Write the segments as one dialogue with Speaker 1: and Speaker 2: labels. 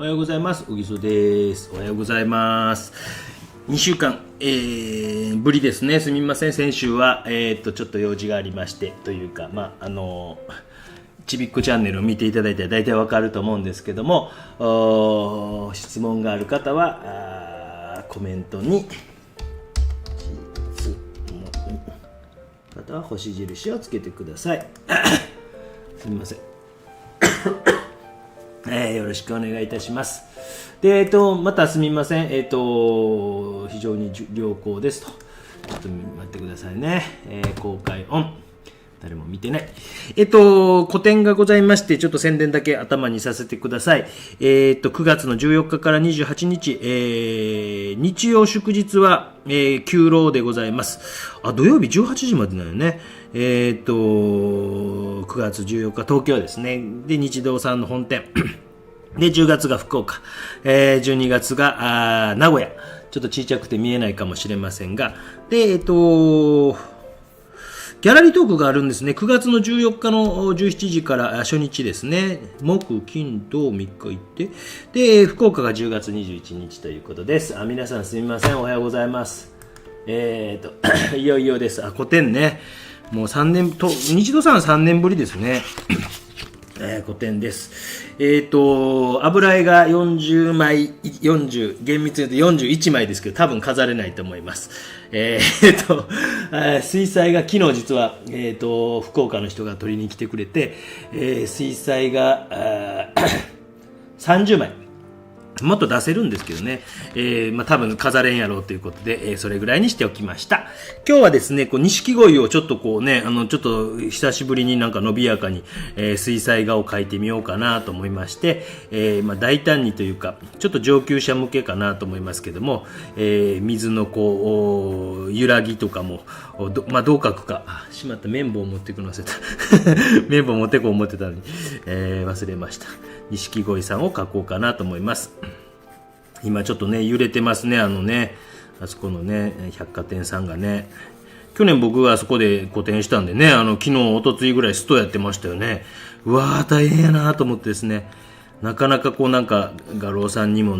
Speaker 1: おはようございます。小木曽です。おはようございます。2週間、ぶりですね。すみません。先週は、ちょっと用事がありまして、というか、ちびっこチャンネルを見ていただいたら大体わかると思うんですけども、質問がある方は、コメントに、方は星印をつけてください。すみません。よろしくお願いいたします。で、またすみません。非常に良好ですと。ちょっと待ってくださいね。公開オン。誰も見てない。個展がございまして、ちょっと宣伝だけ頭にさせてください。9月の14日から28日、日曜祝日は、休労でございます。土曜日18時までだよね。9月14日、東京ですね。で、日堂さんの本店。で、10月が福岡。12月が、名古屋。ちょっと小さくて見えないかもしれませんが。で、ギャラリートークがあるんですね。9月の14日の17時から初日ですね。木、金、土、3日行って。で、福岡が10月21日ということです。皆さんすみません。おはようございます。いよいよです。個展ね。もう3年と、日堂さんは3年ぶりですね。個展です。油絵が40枚、厳密に言うと41枚ですけど、多分飾れないと思います。水彩が昨日実は、福岡の人が取りに来てくれて、水彩が30枚。もっと出せるんですけどね。多分飾れんやろうということで、それぐらいにしておきました。今日はですね、錦鯉をちょっとちょっと久しぶりになんか伸びやかに、水彩画を描いてみようかなと思いまして、大胆にというか、ちょっと上級者向けかなと思いますけども、水の揺らぎとかも、どう描くか。しまった、綿棒を持ってくの忘れた。綿棒持ってこう思ってたのに、忘れました。錦鯉さんを描こうかなと思います。今ちょっとね、揺れてますね、あそこのね、百貨店さんがね。去年僕があそこで個展したんでね、昨日、おとついぐらいストやってましたよね。うわー、大変やなと思ってですね、なかなか画廊さんにも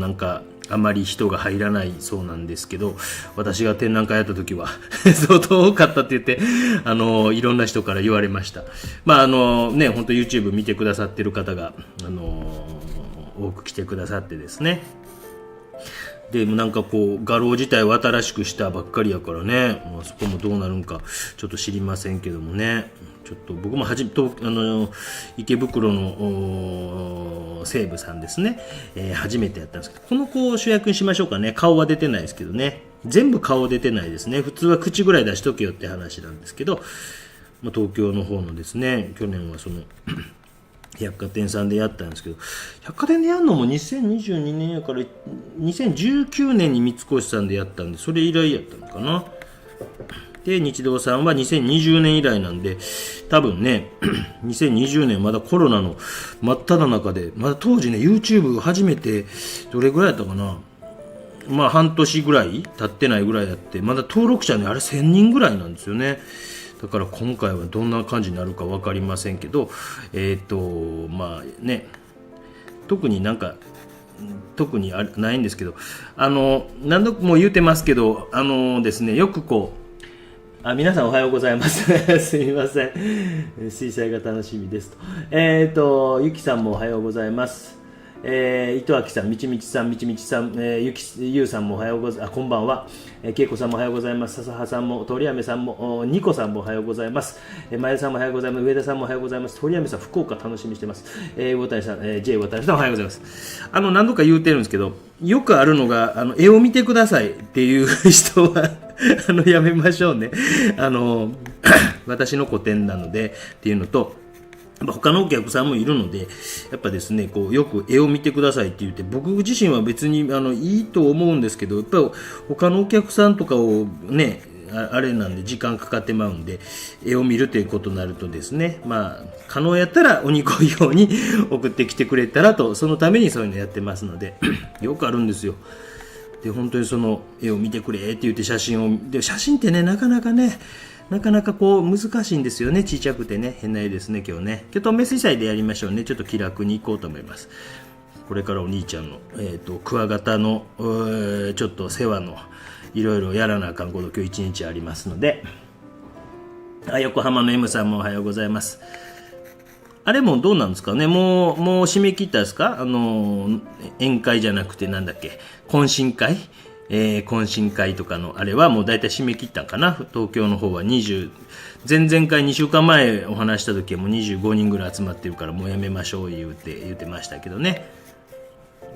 Speaker 1: あまり人が入らないそうなんですけど、私が展覧会やった時は相当多かったって言って、いろんな人から言われました。本当 YouTube 見てくださってる方が、多く来てくださってですね。でも画廊自体を新しくしたばっかりやからね、そこもどうなるんかちょっと知りませんけどもね。ちょっと僕も池袋の西武さんですね、初めてやったんですけど、この子を主役にしましょうかね。顔は出てないですけどね。全部顔出てないですね。普通は口ぐらい出しとけよって話なんですけど、東京の方のですね、去年は百貨店さんでやったんですけど、百貨店でやるのも2022年やから2019年に三越さんでやったんで、それ以来やったのかな。で、日堂さんは2020年以来なんで、多分ね、2020年まだコロナの真っ只中で、まだ当時ね、YouTube 初めてどれぐらいやったかな。半年ぐらい経ってないぐらいやって、まだ登録者ね、あれ1000人ぐらいなんですよね。だから今回はどんな感じになるか分かりませんけど、特にないんですけど、何度も言うてますけど、ですね、よく皆さんおはようございます。すみません。水彩が楽しみですと。ゆきさんもおはようございます。糸明さん、みちみちさん、ゆうさんもおはようございます。こんばんは。けいこさんもおはようございます。笹葉さんも、鳥山さんも、ニコさんもおはようございます。まゆさんもおはようございます。上田さんもおはようございます。鳥山さん、福岡楽しみにしてます。魚谷さん、J 魚谷さんおはようございます。何度か言うてるんですけど、よくあるのが、絵を見てくださいっていう人は、やめましょうね。私の個展なので、っていうのと、他のお客さんもいるので、やっぱですね、よく絵を見てくださいって言って、僕自身は別にいいと思うんですけど、やっぱり他のお客さんとかをね、あれなんで時間かかってまうんで、絵を見るということになるとですね、可能やったらお肉を用に送ってきてくれたらと、そのためにそういうのやってますので、よくあるんですよ。で、本当にその絵を見てくれって言って写真ってね、なかなか難しいんですよね。ちっちゃくてね、変な絵ですね、今日ね。今日透明水彩でやりましょうね。ちょっと気楽にいこうと思います。これからお兄ちゃんの、クワガタのちょっと世話のいろいろやらなあかんこと今日一日ありますので、横浜の M さんもおはようございます。あれもどうなんですかね、もう締め切ったですか、宴会じゃなくてなんだっけ、懇親会、懇親会とかのあれはもうだいたい締め切ったんかな。東京の方は前々回2週間前お話した時はもう25人ぐらい集まってるからもうやめましょう言うてましたけどね。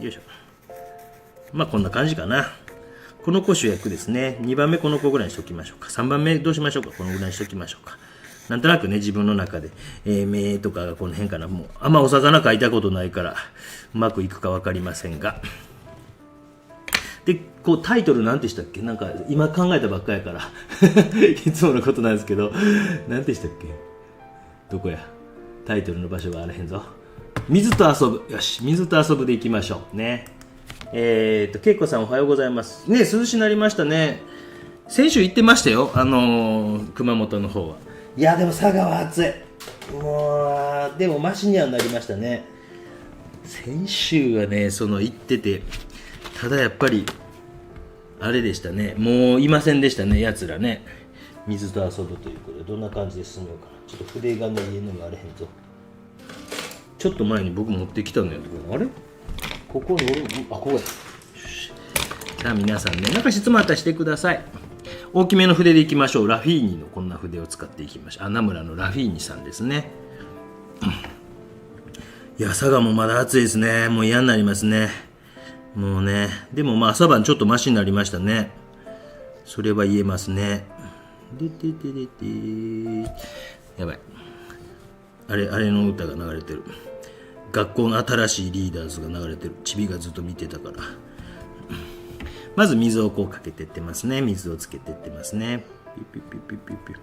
Speaker 1: よいしょ。まあこんな感じかな。この子主役ですね。2番目この子ぐらいにしときましょうか。3番目どうしましょうか。このぐらいにしときましょうか。なんとなくね、自分の中で、目とかがこの辺かな。もうあんまお魚描いたことないからうまくいくか分かりませんが。で、こうタイトルなんてしたっけ、なんか今考えたばっかやからいつものことなんですけど、なんてしたっけ、どこや、タイトルの場所があらへんぞ。水と遊ぶ。よし、水と遊ぶでいきましょうね。けいこさんおはようございますね。涼しになりましたね。先週行ってましたよ、熊本の方は。いやでも佐賀は暑い。もうでもマシにはなりましたね。先週はね、行ってて、ただやっぱりあれでしたね、もういませんでしたね、やつらね。水と遊ぶということでどんな感じで進めようかな。ちょっと筆がね、家のがあれへんぞ。ちょっと前に僕持ってきたのよ。あれここにここや。さあ皆さんね、なんか質問あったらしてください。大きめの筆でいきましょう。ラフィーニのこんな筆を使っていきましょう。名村のラフィーニさんですね。いや、佐賀もまだ暑いですね。もう嫌になりますね。もうね、でもまあ朝晩ちょっとマシになりましたね。それは言えますね。やばい。あれの歌が流れてる。学校の新しいリーダーズが流れてる。チビがずっと見てたから。まず水をこうかけてってますね。水をつけてってますね。ピュピュピュピュピュピュ。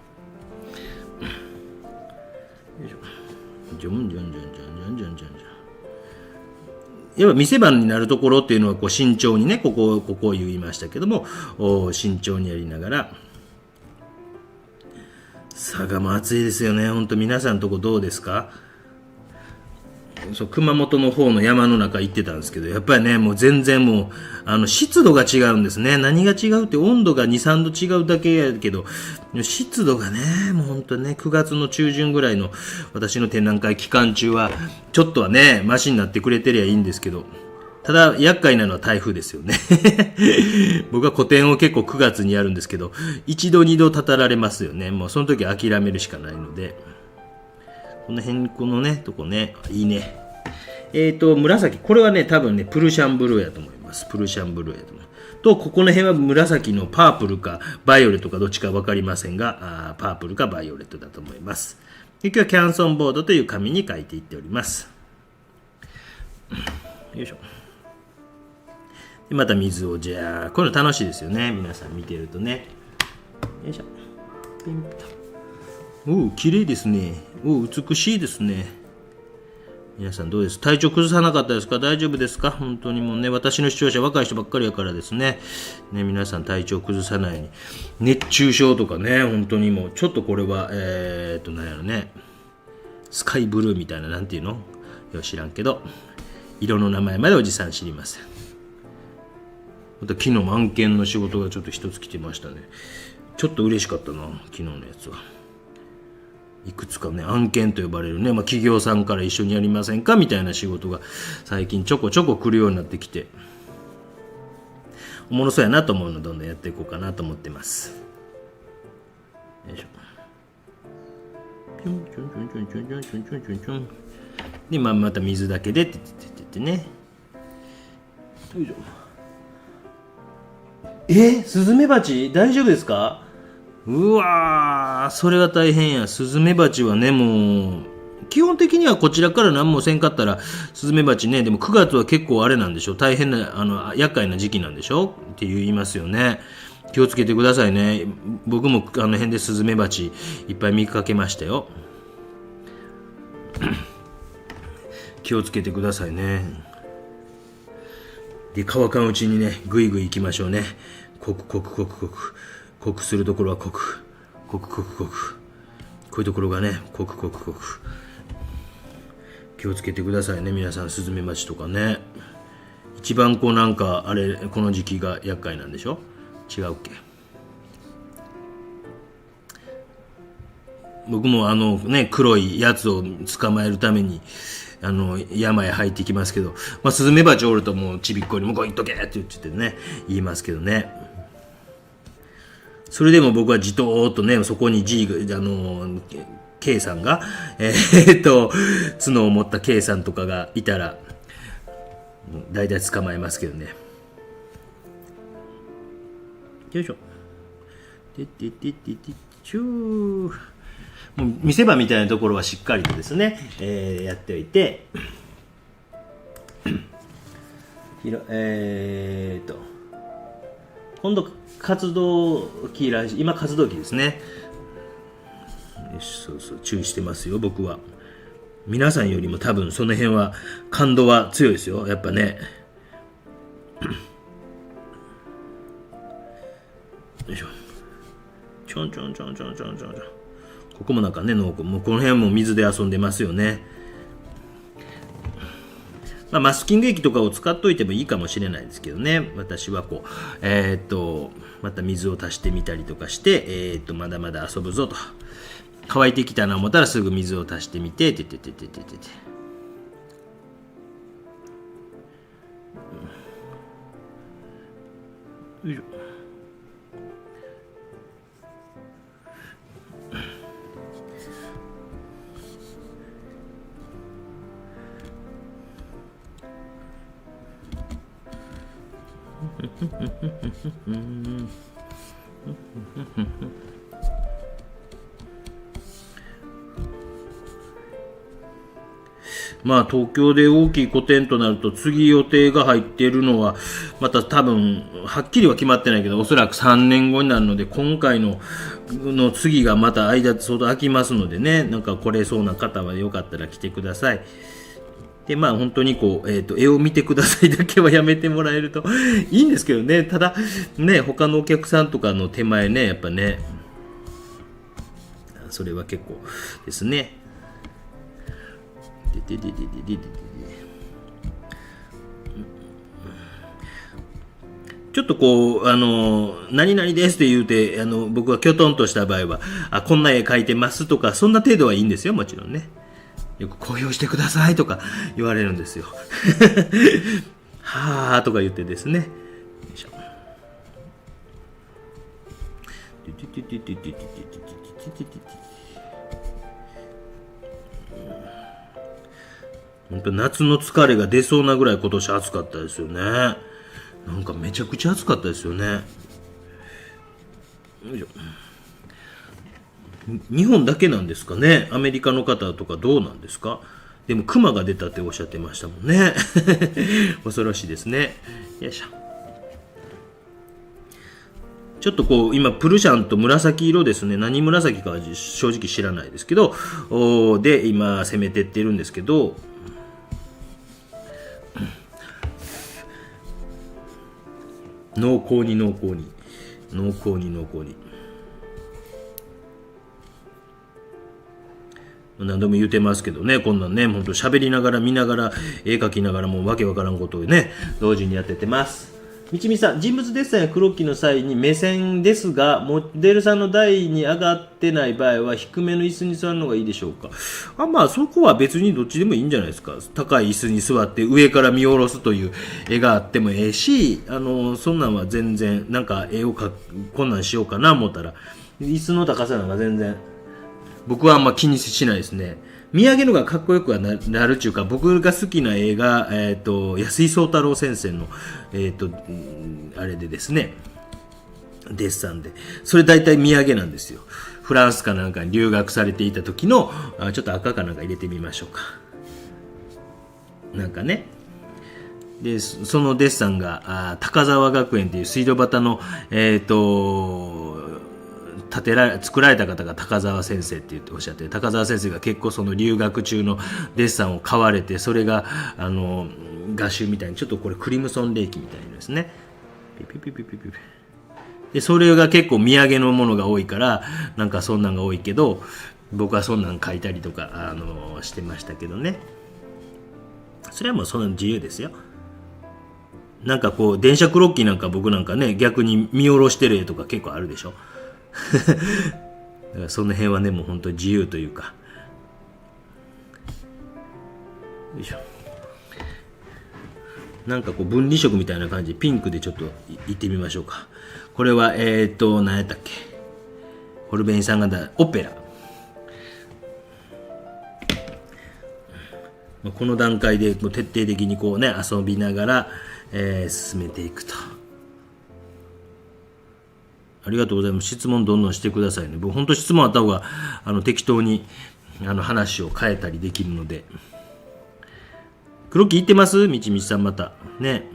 Speaker 1: よいしょ。ジョンジョンジョンジョンジョンジョンジョンジョン。やっぱ見せ場になるところっていうのはこう慎重にね、ここを言いましたけども、慎重にやりながら。佐賀も暑いですよね。本当皆さんのとこどうですか？熊本の方の山の中行ってたんですけど、やっぱりね、もう全然もう湿度が違うんですね。何が違うって温度が 2,3 度違うだけやけど、湿度がね、もう本当ね、9月の中旬ぐらいの私の展覧会期間中はちょっとはねマシになってくれてりゃいいんですけど、ただ厄介なのは台風ですよね僕は個展を結構9月にやるんですけど、1度2度たたられますよね。もうその時は諦めるしかないので、この辺、このね、とこね、いいね。紫、これはね、多分ね、プルシャンブルーやと思います。プルシャンブルーやと思う。と、ここの辺は紫のパープルかバイオレットかどっちか分かりませんが、パープルかバイオレットだと思います。で、今日はキャンソンボードという紙に書いていっております。よいしょ。で、また水をじゃあ、こういうの楽しいですよね。皆さん見てるとね。よいしょ。ピンと。おお、綺麗ですね。おお、美しいですね。皆さんどうです？体調崩さなかったですか？大丈夫ですか？本当にもうね、私の視聴者若い人ばっかりやからですね。ね、皆さん体調崩さないように。熱中症とかね、本当にもう、ちょっとこれは、なんやろね。スカイブルーみたいな、なんていうの？よ、知らんけど、色の名前までおじさん知りません。また昨日も案件の仕事がちょっと一つ来てましたね。ちょっと嬉しかったな、昨日のやつは。いくつかね、案件と呼ばれるね、企業さんから一緒にやりませんかみたいな仕事が最近ちょこちょこ来るようになってきて、おもろそうやなと思うのでどんどんやっていこうかなと思ってます。よいしょ。チュンチュンチュンチュンチュンチュンチュンチュンチュンチュン。で、また水だけでってね。よいしょ。スズメバチ大丈夫ですか？うわー、それは大変や。スズメバチはね、もう基本的にはこちらから何もせんかったらスズメバチね、でも9月は結構あれなんでしょ、大変な厄介な時期なんでしょって言いますよね。気をつけてくださいね。僕も辺でスズメバチいっぱい見かけましたよ気をつけてくださいね。で、乾かんうちにね、ぐいぐい行きましょうね。濃くするところは濃く。こういうところがね、濃く。気をつけてくださいね、皆さん。スズメバチとかね。一番こうなんかあれこの時期が厄介なんでしょ。違うっけ。僕も黒いやつを捕まえるために山へ入ってきますけど、スズメバチおるともうちびっこにもこいっとけって言ってね言いますけどね。それでも僕はじとーっとね、そこに K さんが角を持った K さんとかがいたらだいたい捕まえますけどね。よいしょ。てってってってってちゅー。もう見せ場みたいなところはしっかりとですね、やっておいて今度活動期今活動期ですね。そうそう注意してますよ。僕は皆さんよりも多分その辺は感動は強いですよ、やっぱね。よいしょ。ちょんちょんちょんちょんちょんちょんちょん。ここもなんかね、もうこの辺も水で遊んでますよね。マスキング液とかを使っといてもいいかもしれないですけどね。私はこう、また水を足してみたりとかして、まだまだ遊ぶぞと。乾いてきたな思ったらすぐ水を足してみて、ててててててて。よいしょ。東京で大きい個展となると次予定が入っているのはまた多分はっきりは決まってないけどおそらく3年後になるので今回の次がまた間相当空きますのでね、なんか来れそうな方はよかったら来てください。で本当にこう、絵を見てくださいだけはやめてもらえるといいんですけどね。ただね他のお客さんとかの手前ねやっぱねそれは結構ですね。ちょっとこう何々ですって言うて僕がきょとんとした場合はこんな絵描いてますとかそんな程度はいいんですよ。もちろんねよく公表してくださいとか言われるんですよはーとか言ってですね。よいしょ。本当夏の疲れが出そうなぐらい今年暑かったですよね。なんかめちゃくちゃ暑かったですよね。よいしょ。日本だけなんですかね。アメリカの方とかどうなんですか。でもクマが出たっておっしゃってましたもんね恐ろしいですね。よいしょ。ちょっとこう今プルシャンと紫色ですね。何紫かは正直知らないですけどで今攻めてってるんですけど濃厚に何度も言うてますけどね、こんなんねほんと喋りながら見ながら絵描きながらもうわけわからんことをね同時にやっててます。みちみさん、人物デッサンやクロッキーの際に目線ですがモデルさんの台に上がってない場合は低めの椅子に座るのがいいでしょうか。そこは別にどっちでもいいんじゃないですか。高い椅子に座って上から見下ろすという絵があってもええしそんなんは全然なんか絵をこんなんしようかな思ったら椅子の高さなんか全然僕はあんま気にしないですね。見上げるのがかっこよくはなるっていうか、僕が好きな映画、安井壮太郎先生の、あれでですね、デッサンで。それ大体見上げなんですよ。フランスかなんかに留学されていた時の、ちょっと赤かなんか入れてみましょうか。なんかね。で、そのデッサンが、高沢学園っていう水道端の、作られた方が高沢先生って言っておっしゃって、高沢先生が結構その留学中のデッサンを買われて、それが画集みたいにちょっとこれクリムソンレーキみたいなですね。でそれが結構土産のものが多いからなんかそんなんが多いけど僕はそんなん書いたりとかしてましたけどね。それはもうその自由ですよ。なんかこう、電車クロッキーなんか僕なんかね、逆に見下ろしてる絵とか結構あるでしょ。だからその辺はね、もう本当に自由というか。よいしょ。なんかこう分離色みたいな感じでピンクでちょっといってみましょうか。これは何やったっけ、ホルベインさんがオペラ。この段階でもう徹底的にこうね遊びながら、進めていくと。ありがとうございます。質問どんどんしてくださいね。僕本当質問あった方が適当に話を変えたりできるので。黒木行ってます？みちみちさんまたね。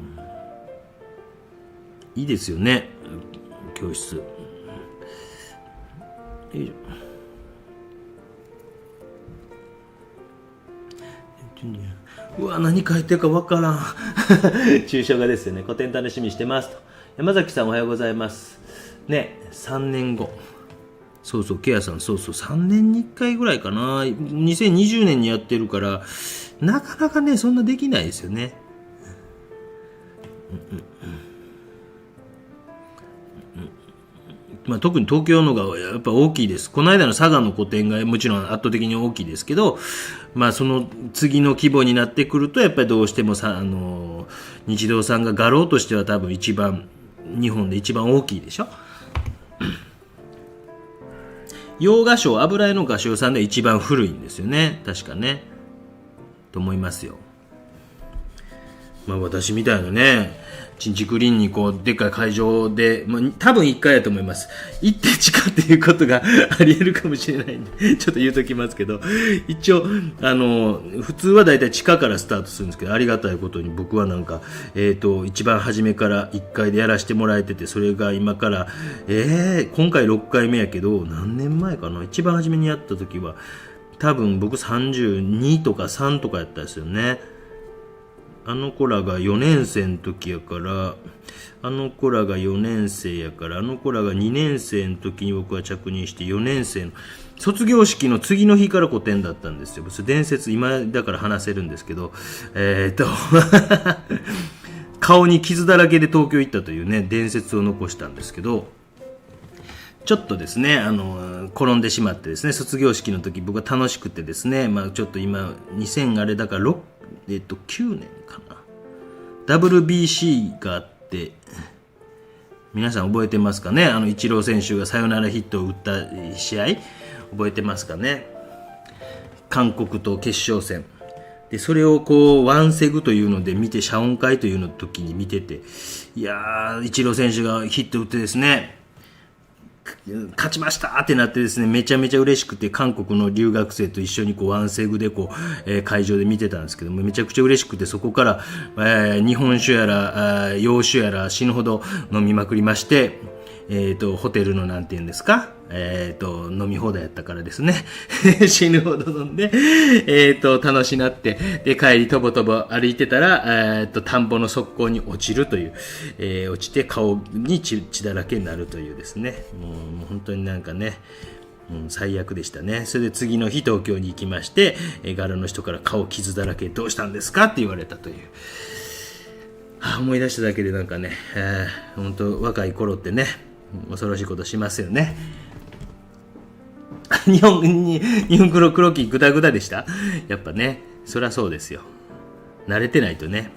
Speaker 1: いいですよね、教室。よいしょ。うわ、何書いてるかわからん。抽象画ですよね。個展楽しみにしてますと。山崎さんおはようございますね。3年後、そうそう、ケアさん、そうそう、3年に1回ぐらいかな。2020年にやってるからなかなかね、そんなできないですよね。まあ、特に東京のがやっぱ大きいです。この間の佐賀の個展がもちろん圧倒的に大きいですけど、まあ、その次の規模になってくるとやっぱりどうしても日動さんが画廊としては多分一番日本で一番大きいでしょ。洋画商、油絵の画商さんで一番古いんですよね、確かね、と思いますよ。まあ、私みたいなね、新築林にこうでっかい会場で、まあ、多分1回やと思います。行って地下っていうことがあり得るかもしれないんでちょっと言うときますけど、一応普通はだいたい地下からスタートするんですけど、ありがたいことに僕はなんか一番初めから1回でやらせてもらえてて、それが今から今回6回目やけど、何年前かな、一番初めにやった時は多分僕32とか3とかやったんですよね。あの子らが4年生の時やから、あの子らが4年生やから、あの子らが2年生の時に僕は着任して4年生の卒業式の次の日から個展だったんですよ。それ伝説、今だから話せるんですけど、顔に傷だらけで東京行ったというね、伝説を残したんですけど、ちょっとですね、転んでしまってですね、卒業式の時僕は楽しくてですね、まあちょっと今、2000あれだから9年かな。WBC があって、皆さん覚えてますかね。イチロー選手がサヨナラヒットを打った試合、覚えてますかね。韓国と決勝戦。で、それをこう、ワンセグというので見て、謝恩会というの時に見てて、いやー、イチロー選手がヒット打ってですね、勝ちましたってなってですね、めちゃめちゃ嬉しくて、韓国の留学生と一緒にこうワンセグでこう、会場で見てたんですけども、めちゃくちゃ嬉しくて、そこから、日本酒やら洋酒やら死ぬほど飲みまくりまして、ホテルのなんて言うんですか、飲み放題やったからですね死ぬほど飲んで、楽しなって、で帰りとぼとぼ歩いてたら、田んぼの側溝に落ちるという、落ちて顔に血だらけになるというですね、もう本当になんかね、最悪でしたね。それで次の日東京に行きまして、柄の人から顔傷だらけどうしたんですかって言われたという、思い出しただけでなんかね、本当若い頃ってね、恐ろしいことしますよね。日本黒木グダグダでした。やっぱね、そりゃそうですよ。慣れてないとね。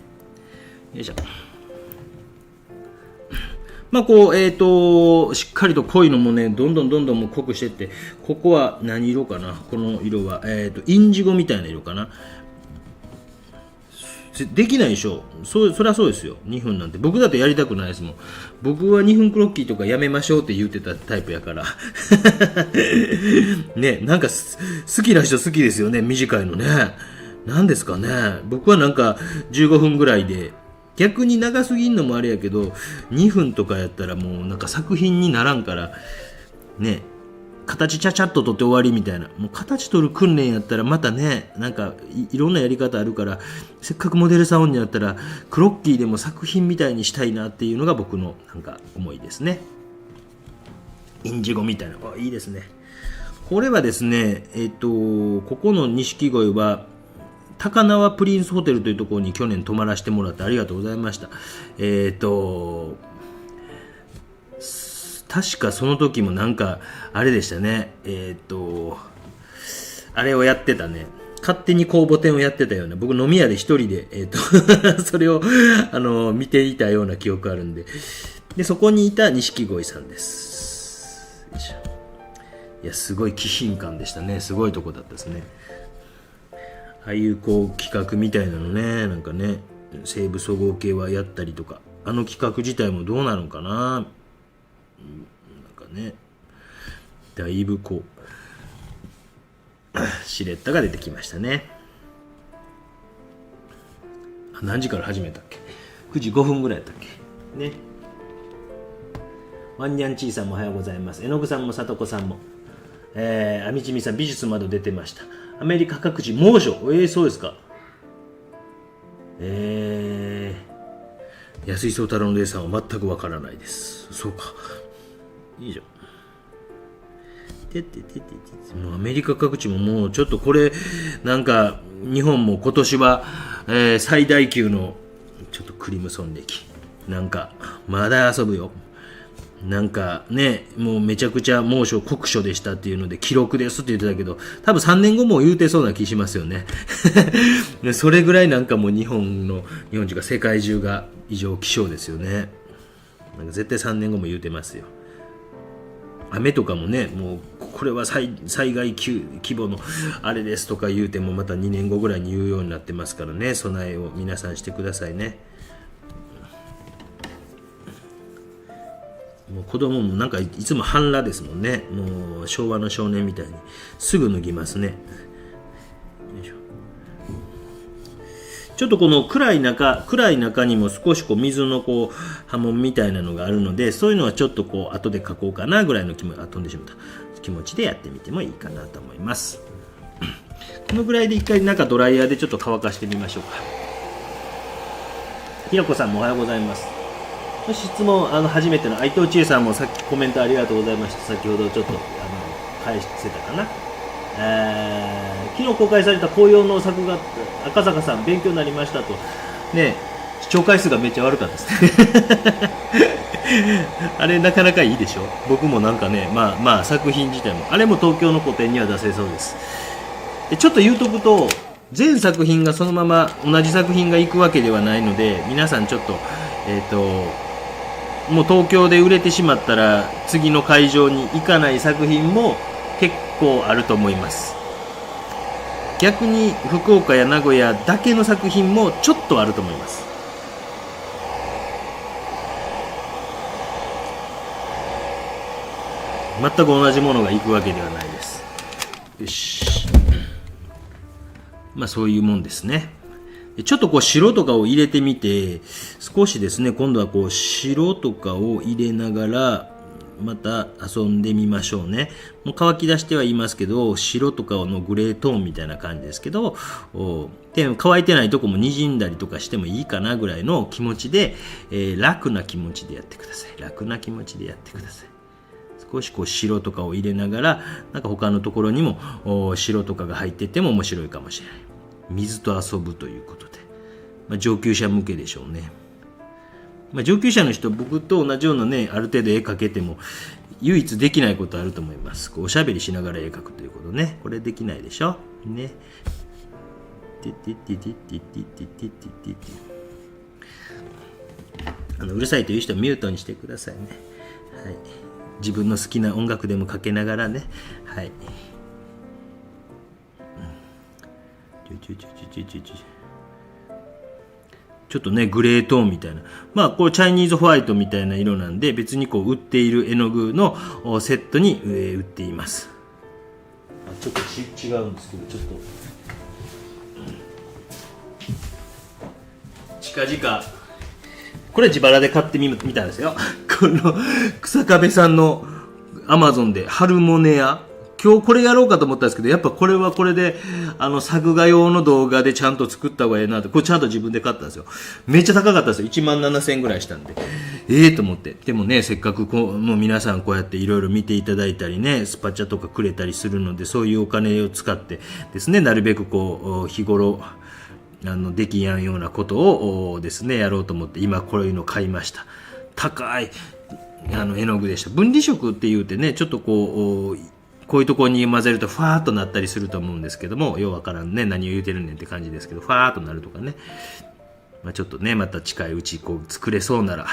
Speaker 1: よいしょ。まあこう、しっかりと濃いのもね、どんどんもう濃くしてって、ここは何色かな、この色は、インジゴみたいな色かな。できないでしょ。そりゃそうですよ。2分なんて。僕だってやりたくないですもん。僕は2分クロッキーとかやめましょうって言ってたタイプやから。ね、なんか好きな人好きですよね。短いのね。なんですかね。僕はなんか15分ぐらいで、逆に長すぎんのもあれやけど、2分とかやったらもうなんか作品にならんから、ね、形ちゃちゃっと取って終わりみたいな。もう形取る訓練やったらまたね、なんか いろんなやり方あるから、せっかくモデルさんオンになったらクロッキーでも作品みたいにしたいなっていうのが僕のなんか思いですね。インジゴみたいな。いいですね。これはですね、ここの錦鯉は高輪プリンスホテルというところに去年泊まらせてもらってありがとうございました。確かその時もなんかあれでしたね。あれをやってたね。勝手に公募展をやってたような、僕飲み屋で一人で、それを見ていたような記憶あるんで、でそこにいた錦鯉さんです。いや、すごい気品感でしたね。すごいとこだったですね。ああいうこう企画みたいなのね、なんかね、西武総合系はやったりとか、あの企画自体もどうなるのかな、なんかね、だいぶこうシレッタが出てきましたね。何時から始めたっけ？ 9 時5分ぐらいやったっけね。ワンニャンチーさんもおはようございます。えのぐさんもさとこさんも、あみちみさん美術窓出てました。アメリカ各地猛暑。そうですか。安井壮太郎のレーさんは全くわからないです。そうか。いいじゃん。もうアメリカ各地ももうちょっとこれなんか日本も今年は、最大級のちょっとクリムソン歴なんかまだ遊ぶよ。なんかね、もうめちゃくちゃ猛暑酷暑でしたっていうので記録ですって言ってたけど、多分3年後も言うてそうな気しますよね。それぐらいなんかもう日本中が世界中が異常気象ですよね。なんか絶対3年後も言うてますよ。雨とかもね、もうこれは災害規模のあれですとか言うてもまた2年後ぐらいに言うようになってますからね、備えを皆さんしてくださいね。もう子供もなんかいつも半裸ですもんね。もう昭和の少年みたいにすぐ脱ぎますね。ちょっとこの暗い中にも少しこう水のこう波紋みたいなのがあるので、そういうのはちょっとこう後で描こうかなぐらいの飛んでしまった気持ちでやってみてもいいかなと思います。このぐらいで一回なんかドライヤーでちょっと乾かしてみましょうか。ひろこさんもおはようございます。質問初めての愛藤千恵さんもさっきコメントありがとうございました。先ほどちょっと返してたかな。昨日公開された紅葉の作画、赤坂さん勉強になりましたとね。視聴回数がめっちゃ悪かったですね。あれなかなかいいでしょ。僕もなんかね、まあ作品自体もあれも東京の個展には出せそうです。でちょっと言うとくと、全作品がそのまま同じ作品がいくわけではないので、皆さんちょっともう東京で売れてしまったら次の会場に行かない作品も結構あると思います。逆に福岡や名古屋だけの作品もちょっとあると思います。全く同じものが行くわけではないです。よし、まあそういうもんですね。ちょっとこう白とかを入れてみて、少しですね、今度はこう白とかを入れながらまた遊んでみましょうね。もう乾き出してはいますけど、白とかのグレートーンみたいな感じですけど、で乾いてないとこも滲んだりとかしてもいいかなぐらいの気持ちで、楽な気持ちでやってください。楽な気持ちでやってください。少しこう白とかを入れながら、なんか他のところにも白とかが入ってても面白いかもしれない。水と遊ぶということで、上級者向けでしょうね。上級者の人、僕と同じようなね、ある程度絵描けても唯一できないことあると思います。こうおしゃべりしながら絵描くということね。これできないでしょね。うるさいという人はミュートにしてくださいね。はい、自分の好きな音楽でもかけながらね。はい。ちょっとね、グレートーンみたいな。まあ、これチャイニーズホワイトみたいな色なんで、別にこう売っている絵の具のセットに売っています。ちょっと違うんですけど、ちょっと近々これ自腹で買ってみたんですよ。この草壁さんのアマゾンでハルモネア、今日これやろうかと思ったんですけど、やっぱこれはこれで作画用の動画でちゃんと作った方がいいなって、これちゃんと自分で買ったんですよ。めっちゃ高かったんですよ。17,000円ぐらいしたんで、と思って。でもね、せっかくもう皆さんこうやっていろいろ見ていただいたりね、スパチャとかくれたりするので、そういうお金を使ってですね、なるべくこう日頃できやんようなことをですね、やろうと思って、今こういうの買いました。高い、絵の具でした。分離色って言うてね、ちょっとこういうところに混ぜるとファーっとなったりすると思うんですけども、ようわからんね、何を言うてるねんって感じですけど、ファーっとなるとかね、ちょっとね、また近いうち作れそうなら、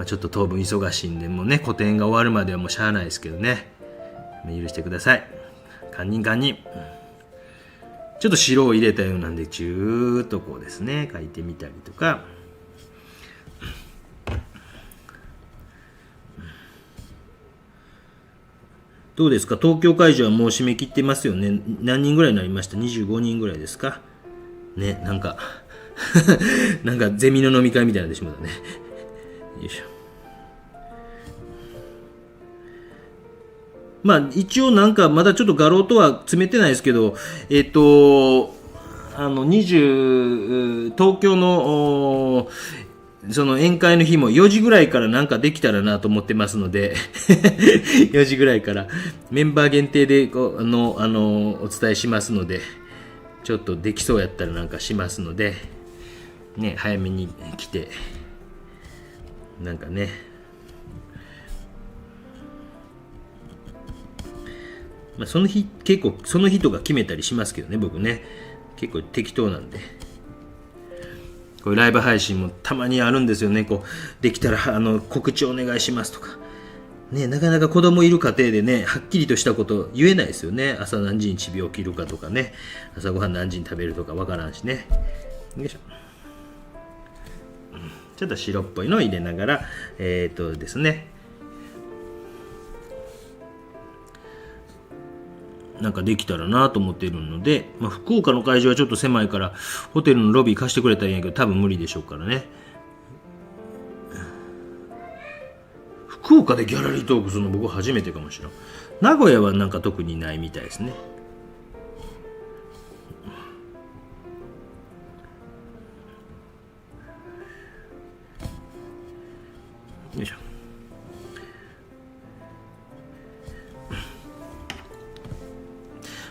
Speaker 1: ちょっと当分忙しいんで、もうね、個展が終わるまではもうしゃあないですけどね、許してください。堪忍堪忍。ちょっと白を入れたようなんで、チューっとこうですね、描いてみたりとか。どうですか、東京会場はもう締め切ってますよね。何人ぐらいになりました？ 25 人ぐらいですかね。なんかなんかゼミの飲み会みたいなのでしまったね。よいしょ。一応なんかまだちょっと画廊とは詰めてないですけど、東京のその宴会の日も4時ぐらいからなんかできたらなと思ってますので4時ぐらいからメンバー限定でお伝えしますので、ちょっとできそうやったらなんかしますので、ね、早めに来て、なんかね、その日結構その日とか決めたりしますけどね、僕ね結構適当なんで。こういうライブ配信もたまにあるんですよね。できたら告知お願いしますとかね。なかなか子供いる家庭でね、はっきりとしたこと言えないですよね。朝何時にチビ起きるかとかね、朝ごはん何時に食べるとかわからんしね。よいしょ。ちょっと白っぽいのを入れながらですね、なんかできたらなと思っているので、福岡の会場はちょっと狭いからホテルのロビー貸してくれたらいいんやけど、多分無理でしょうからね。福岡でギャラリートークするの僕初めてかもしれん。名古屋はなんか特にないみたいですね。よいしょ。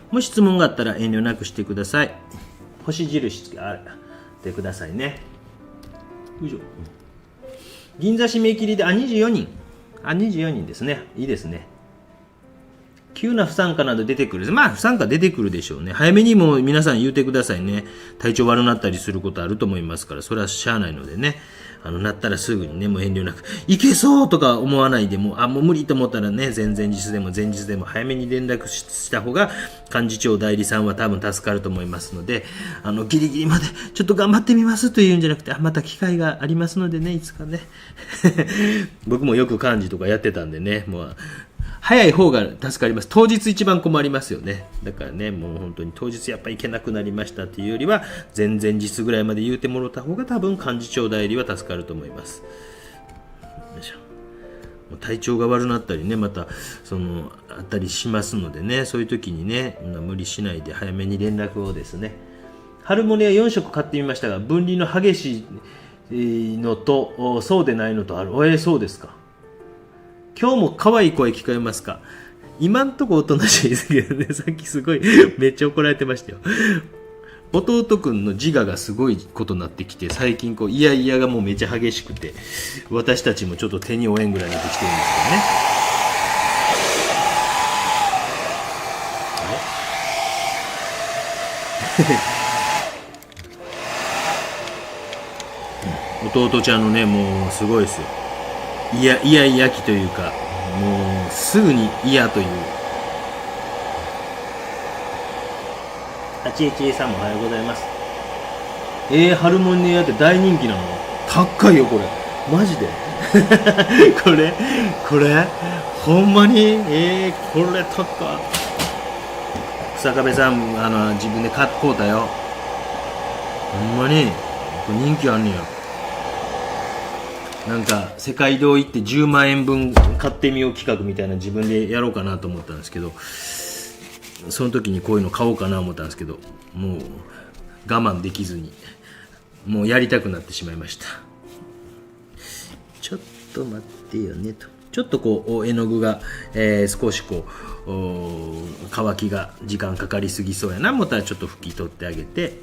Speaker 1: もし質問があったら遠慮なくしてください。星印があってくださいね。よいしょ。銀座締め切りで24人。24人ですね。いいですね。急な不参加など出てくる。不参加出てくるでしょうね。早めにも皆さん言うてくださいね。体調悪くなったりすることあると思いますから、それはしゃあないのでね。なったらすぐにね、もう遠慮なく、いけそうとか思わないで、もう無理と思ったらね、前々日でも前日でも早めに連絡した方が、幹事長代理さんは多分助かると思いますので、ギリギリまでちょっと頑張ってみますというんじゃなくて、また機会がありますのでね、いつかね。僕もよく幹事とかやってたんでね、もう、早い方が助かります。当日一番困りますよね。だからね、もう本当に当日やっぱ行けなくなりましたっていうよりは、前々日ぐらいまで言うてもらった方が多分幹事長代理は助かると思います。よいしょ。体調が悪くなったりね、またあったりしますのでね、そういう時にね、無理しないで早めに連絡をですね。ハルモニア4色買ってみましたが、分離の激しいのとそうでないのとある。そうですか。今日も可愛い声聞こえますか？今んとこおとなしいですけどね、さっきすごいめっちゃ怒られてましたよ。弟くんの自我がすごいことになってきて、最近イヤイヤがもうめっちゃ激しくて、私たちもちょっと手に負えんぐらいになってきてるんですよね。弟ちゃんのね、もうすごいですよ。いやいや期というか、もうすぐに嫌という。ちえちえさんもおはようございます。ハルモニアって大人気なの？高いよこれ、マジでこれほんまにこれ高い。草壁さん自分で買うたよ。ほんまにこれ人気あんねや。なんか世界堂行って10万円分買ってみよう企画みたいな自分でやろうかなと思ったんですけど、その時にこういうの買おうかな思ったんですけど、もう我慢できずにもうやりたくなってしまいました。ちょっと待ってよねと。ちょっと絵の具が、少し乾きが時間かかりすぎそうやな思ったらちょっと拭き取ってあげて、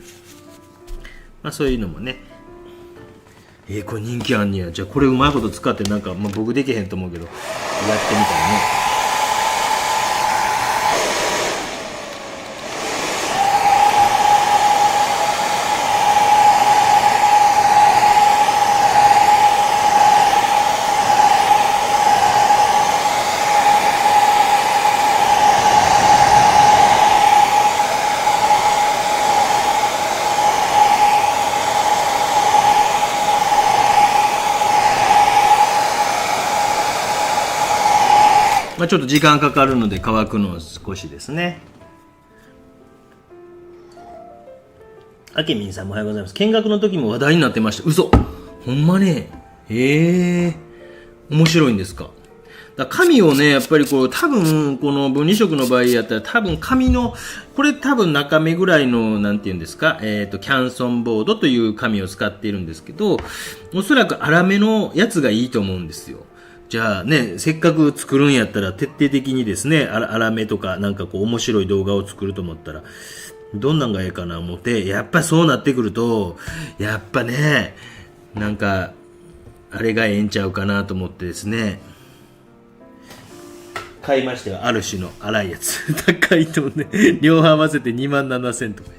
Speaker 1: まあそういうのもね、これ人気あんねや。じゃあこれうまいこと使ってなんか、まあ、僕できへんと思うけどやってみたらね。まあ、ちょっと時間かかるので乾くの少しですね。あけみんさんもおはようございます。見学の時も話題になってました。嘘、ほんまね。面白いんですか。だから紙をね、やっぱりこう多分この分離色の場合やったら多分紙のこれ多分中目ぐらいのなんていうんですか、キャンソンボードという紙を使っているんですけど、おそらく粗めのやつがいいと思うんですよ。じゃあね、せっかく作るんやったら徹底的にですね、粗めとかなんかこう面白い動画を作ると思ったら、どんなんがええかな思って、やっぱそうなってくると、やっぱね、なんか、あれがええんちゃうかなと思ってですね、買いましたよ。ある種の粗いやつ。高いとね、両方合わせて27,000とか。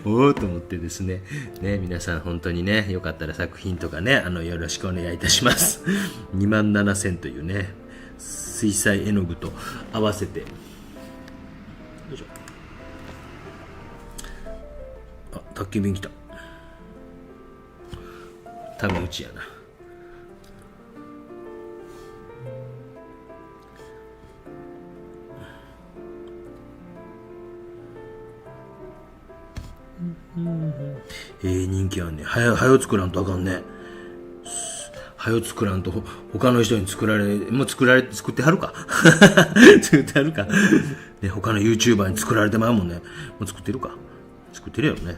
Speaker 1: おおと思ってですね。ね、皆さん本当にね、よかったら作品とかね、よろしくお願いいたします。27,000というね、水彩絵の具と合わせて。よいしょ。あ、宅急便来た。多分うちやな。人気あんね。はよ作らんとあかんね。はよ作らんと他の人に作ってはるか作ってはるかね、他の YouTuber に作られてまうもんね。もう作ってるか。作ってるやろね。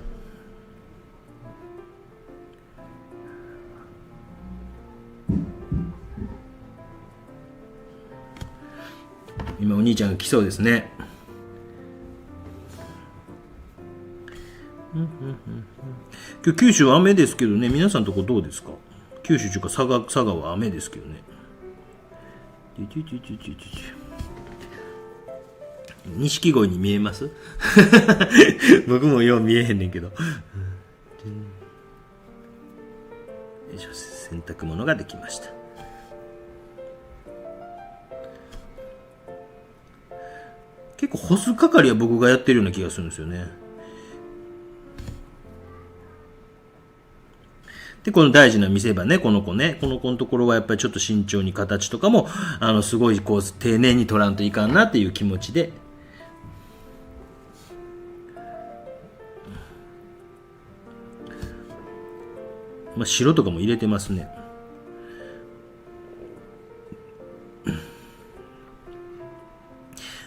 Speaker 1: 今お兄ちゃんが来そうですね。今日九州は雨ですけどね、皆さんのとこどうですか。九州というか佐賀は雨ですけどね。錦鯉に見えます僕もよう見えへんねんけどよいしょ、洗濯物ができました。結構干す係は僕がやってるような気がするんですよね。で、この大事な見せ場ね、この子のところはやっぱりちょっと慎重に形とかも、すごいこう、丁寧に取らんといかんなっていう気持ちで。まあ、白とかも入れてますね。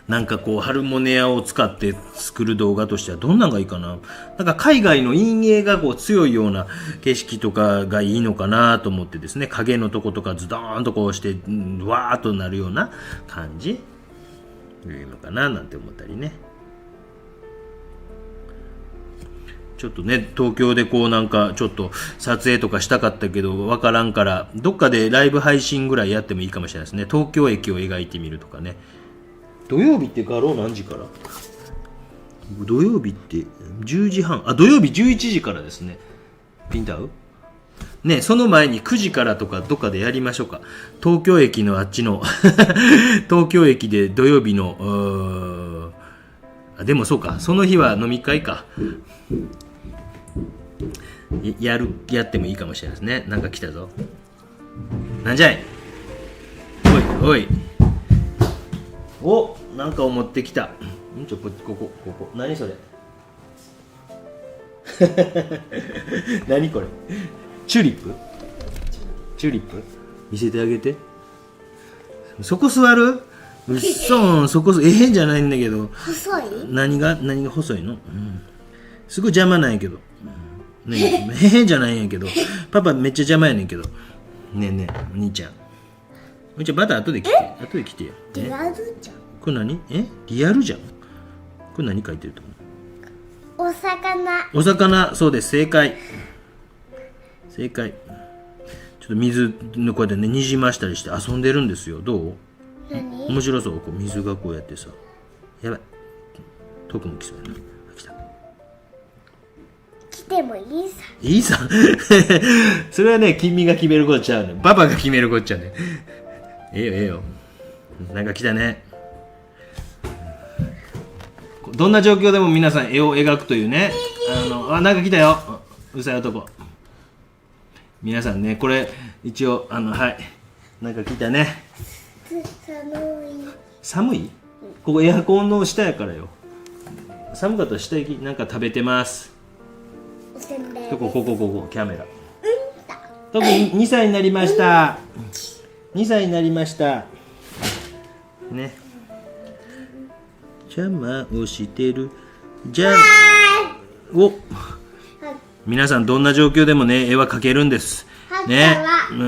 Speaker 1: なんかこう、ハルモネアを使って作る動画としてはどんなんがいいかな。なんか海外の陰影がこう強いような景色とかがいいのかなと思ってですね、影のとことかズドーンとこうして、わーっとなるような感じいいのかななんて思ったりね。ちょっとね、東京でこうなんかちょっと撮影とかしたかったけどわからんから、どっかでライブ配信ぐらいやってもいいかもしれないですね。東京駅を描いてみるとかね。土曜日って画廊何時から？土曜日って10時半。土曜日11時からですね。ピント合う？ね、その前に9時からとかどっかでやりましょうか。東京駅のあっちの東京駅で土曜日のでもそうか、その日は飲み会か。やってもいいかもしれないですね。なんか来たぞ。なんじゃい。おい。お、なんかを持ってきた。ここ。何それ何これ。チューリップ見せてあげて。そこ座る？うっそん、そこ変じゃないんだけど。
Speaker 2: 細い？
Speaker 1: 何が細いの？すごい邪魔なんやけど。変じゃないんやけど。パパめっちゃ邪魔やねんけど。ねえ、お兄ちゃん。お兄ちゃんまた後で来てよ。
Speaker 2: リアルじゃん。
Speaker 1: これ何？リアルじゃん。これ何書いてると思う？
Speaker 2: お魚、
Speaker 1: そうです、正解。正解。ちょっと水のこうやってね、にじましたりして遊んでるんですよ。どう？
Speaker 2: 何？
Speaker 1: 面白そう。こう水がこうやってさ。やばい。遠くも来そうやな。来た。
Speaker 2: 来てもいいさ。
Speaker 1: いいさ。それはね、君が決めることちゃうね。パパが決めることちゃうね。ええよ、ええよ。なんか来たね。どんな状況でも皆さん絵を描くというね。なんか来たよ。うるさい男。皆さんね、これ、一応、はい。なんか来たね。寒い？ここエアコンの下やからよ。寒かったら下行き、なんか食べてます。ここ、キャメラ。特に2歳になりました。2歳になりました。ね。邪魔をしてる。じゃあ、お、皆さんどんな状況でもね、絵は描けるんです。ね。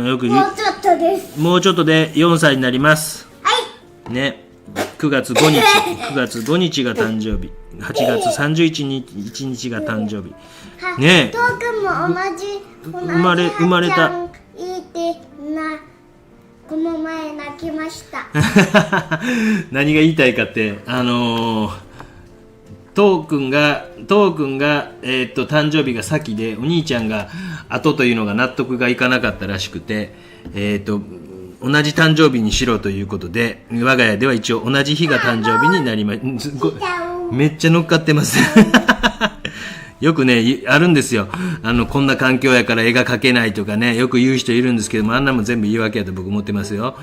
Speaker 1: よく言う。
Speaker 2: もうちょっとです。
Speaker 1: もうちょっとで4歳になります。
Speaker 2: はい。
Speaker 1: ね。9月5日が誕生日。8月31日が誕生日。ねえ。
Speaker 2: トークも同じ。
Speaker 1: 生まれた。
Speaker 2: いいってこの前泣きました。
Speaker 1: 何が言いたいかって、トーくんが誕生日が先でお兄ちゃんが後というのが納得がいかなかったらしくて、同じ誕生日にしろということで、我が家では一応同じ日が誕生日になりまめっちゃ乗っかってますよくねあるんですよ。こんな環境やから絵が描けないとかね、よく言う人いるんですけども、あんなも全部言い訳やと僕思ってますよ。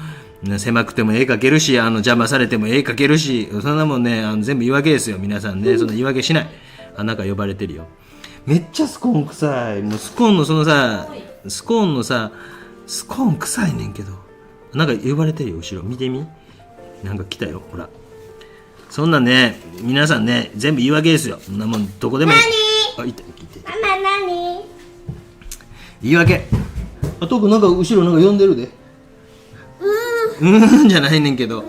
Speaker 1: 狭くても絵描けるし、邪魔されても絵描けるし、そんなもんね、全部言い訳ですよ。皆さんね、そんな言い訳しない。なんか呼ばれてるよ。めっちゃスコーン臭い。もうスコーンのスコーン臭いねんけど。なんか呼ばれてるよ、後ろ。見てみ。なんか来たよ、ほら。そんなね、皆さんね、全部言い訳ですよ。そんなもん、どこでもいい。あ、いた。
Speaker 2: ママ何？
Speaker 1: 言い訳。トークなんか後ろなんか呼んでるで。じゃないねんけど、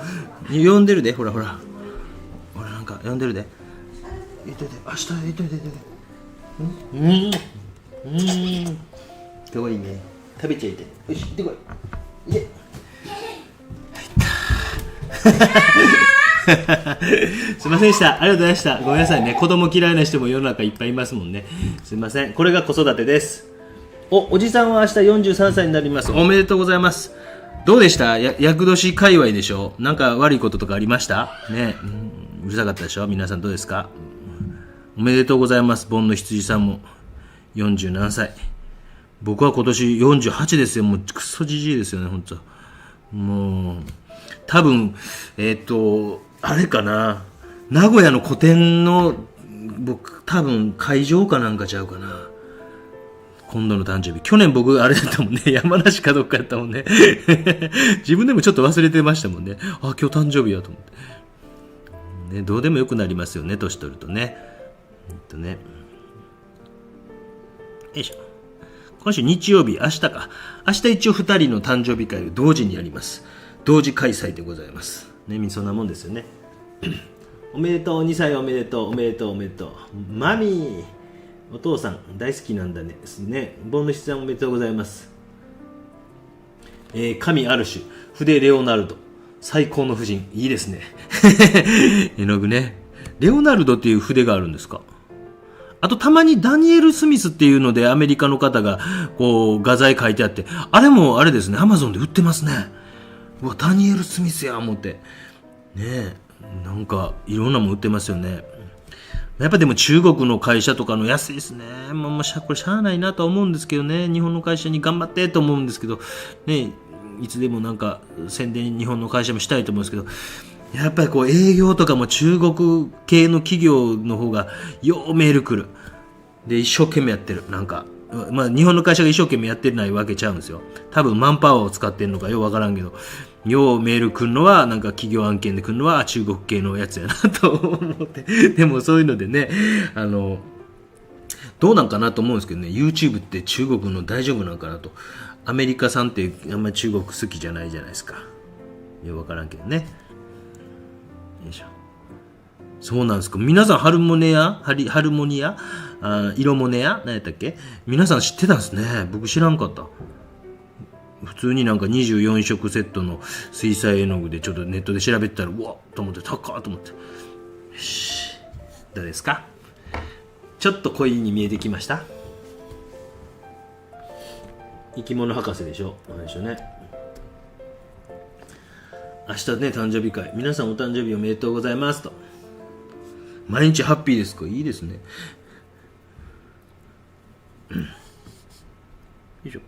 Speaker 1: 呼んでるで、ほらなんか呼んでるで。言っといて、明日言っといて。かわいいね。食べちゃいて。よし、行ってこい。いけ。すいませんでした。ありがとうございました。ごめんなさいね。子供嫌いな人も世の中いっぱいいますもんね。すいません。これが子育てです。おじさんは明日43歳になります。おめでとうございます。どうでした？厄年界隈でしょ？なんか悪いこととかありましたね。うるさかったでしょ？皆さんどうですか？おめでとうございます。盆の羊さんも40何歳。僕は今年48ですよ。もうクソじじいですよね、本当。もう多分あれかな、名古屋の個展の僕多分会場かなんかちゃうかな。今度の誕生日。去年僕あれだったもんね。山梨かどっかやったもんね。自分でもちょっと忘れてましたもんね。あ、今日誕生日やと思って。ね、どうでもよくなりますよね、年取るとね。ね。よいしょ。今週日曜日、明日か。明日一応2人の誕生日会を同時にやります。同時開催でございます。ね、そんなもんですよね。おめでとう、2歳おめでとう、おめでとう、おめでとう。マミー。お父さん大好きなんだね。盆の質さんおめでとうございます。神ある種、筆レオナルド。最高の夫人。いいですね。絵の具ね。レオナルドっていう筆があるんですか？あとたまにダニエル・スミスっていうのでアメリカの方がこう画材書いてあって、あれもあれですね、アマゾンで売ってますね。うわ、ダニエル・スミスや思って。ねえ、なんかいろんなもん売ってますよね。やっぱでも中国の会社とかの安いですね。もうこれしゃあないなとは思うんですけどね。日本の会社に頑張ってと思うんですけど、ね、いつでもなんか宣伝日本の会社もしたいと思うんですけど、やっぱりこう営業とかも中国系の企業の方がようメール来る。で、一生懸命やってる。なんか、まあ日本の会社が一生懸命やってないわけちゃうんですよ。多分マンパワーを使ってるのかようわからんけど、ようメール来るのはなんか企業案件で来るのは中国系のやつやなと思って。でもそういうのでね、どうなんかなと思うんですけどね、YouTube って中国の大丈夫なんかなと。アメリカさんってあんまり中国好きじゃないじゃないですか。ようわからんけどね。よいしょ。そうなんですか。皆さんハルモニア、色モネア何やったっけ？皆さん知ってたんですね。僕知らんかった。普通になんか24色セットの水彩絵の具でちょっとネットで調べてたら、うわっと思って、高っと思って。よし。どうですか？ちょっと濃いに見えてきました？生き物博士でしょ？何でしょうね。明日ね、誕生日会。皆さんお誕生日おめでとうございますと。毎日ハッピーですか？いいですね。よいしょ。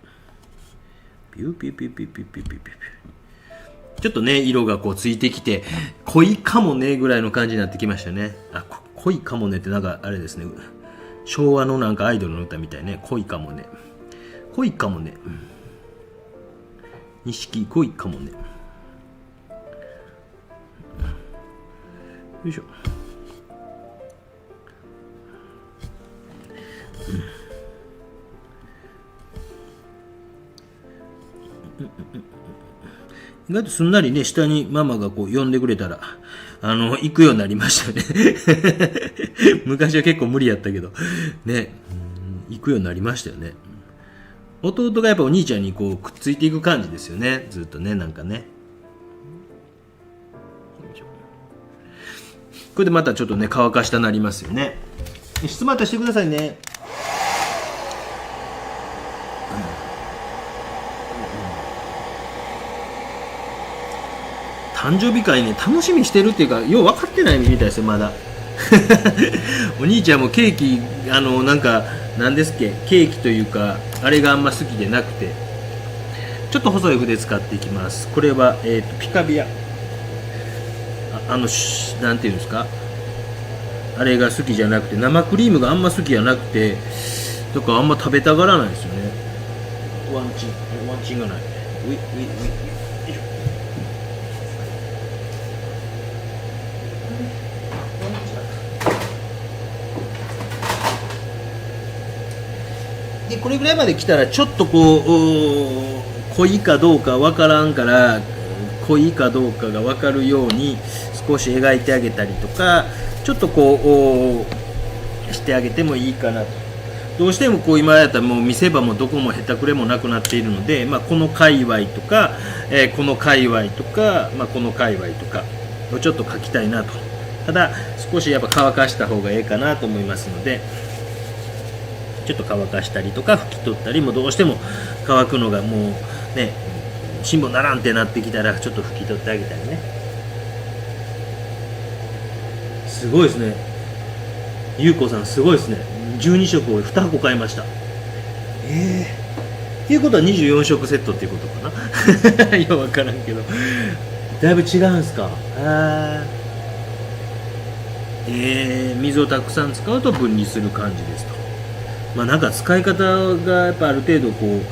Speaker 1: ピューピューピューピューピューピューピューピュー。ちょっとね、色がこうついてきて、濃いかもねぐらいの感じになってきましたね。あ、濃いかもねってなんかあれですね。昭和のなんかアイドルの歌みたいね。濃いかもね。濃いかもね。錦濃いかもね。よいしょ。意外とすんなりね、下にママがこう呼んでくれたら、行くようになりましたね。昔は結構無理やったけど、ね、行くようになりましたよね。弟がやっぱお兄ちゃんにこうくっついていく感じですよね。ずっとね、なんかね。これでまたちょっとね、乾かしたなりますよね。質問またしてくださいね。誕生日会ね、楽しみにしてるっていうか、よう分かってないみたいですよ、まだ。お兄ちゃんもケーキ、なんか、なんですっけ、ケーキというか、あれがあんま好きでなくて、ちょっと細い筆使っていきます。これは、ピカビア。なんていうんですか、あれが好きじゃなくて、生クリームがあんま好きじゃなくて、だからあんま食べたがらないですよね。ワンチンがない。でこれぐらいまで来たらちょっとこう濃いかどうかわからんから、濃いかどうかが分かるように少し描いてあげたりとか、ちょっとこうしてあげてもいいかなと。どうしてもこう今やったらもう見せ場もどこもへたくれもなくなっているので、この界隈とか、この界隈とか、この界隈とかをちょっと描きたいなと。ただ少しやっぱ乾かした方がいいかなと思いますので、ちょっと乾かしたりとか拭き取ったりも、どうしても乾くのがもうね、辛抱ならんってなってきたらちょっと拭き取ってあげたりね。すごいですね、ゆうこさんすごいですね。12色を2箱買いました。っていうことは24色セットっていうことかな。いや分からんけど、だいぶ違うんすか。水をたくさん使うと分離する感じですと。なんか使い方がやっぱある程度こ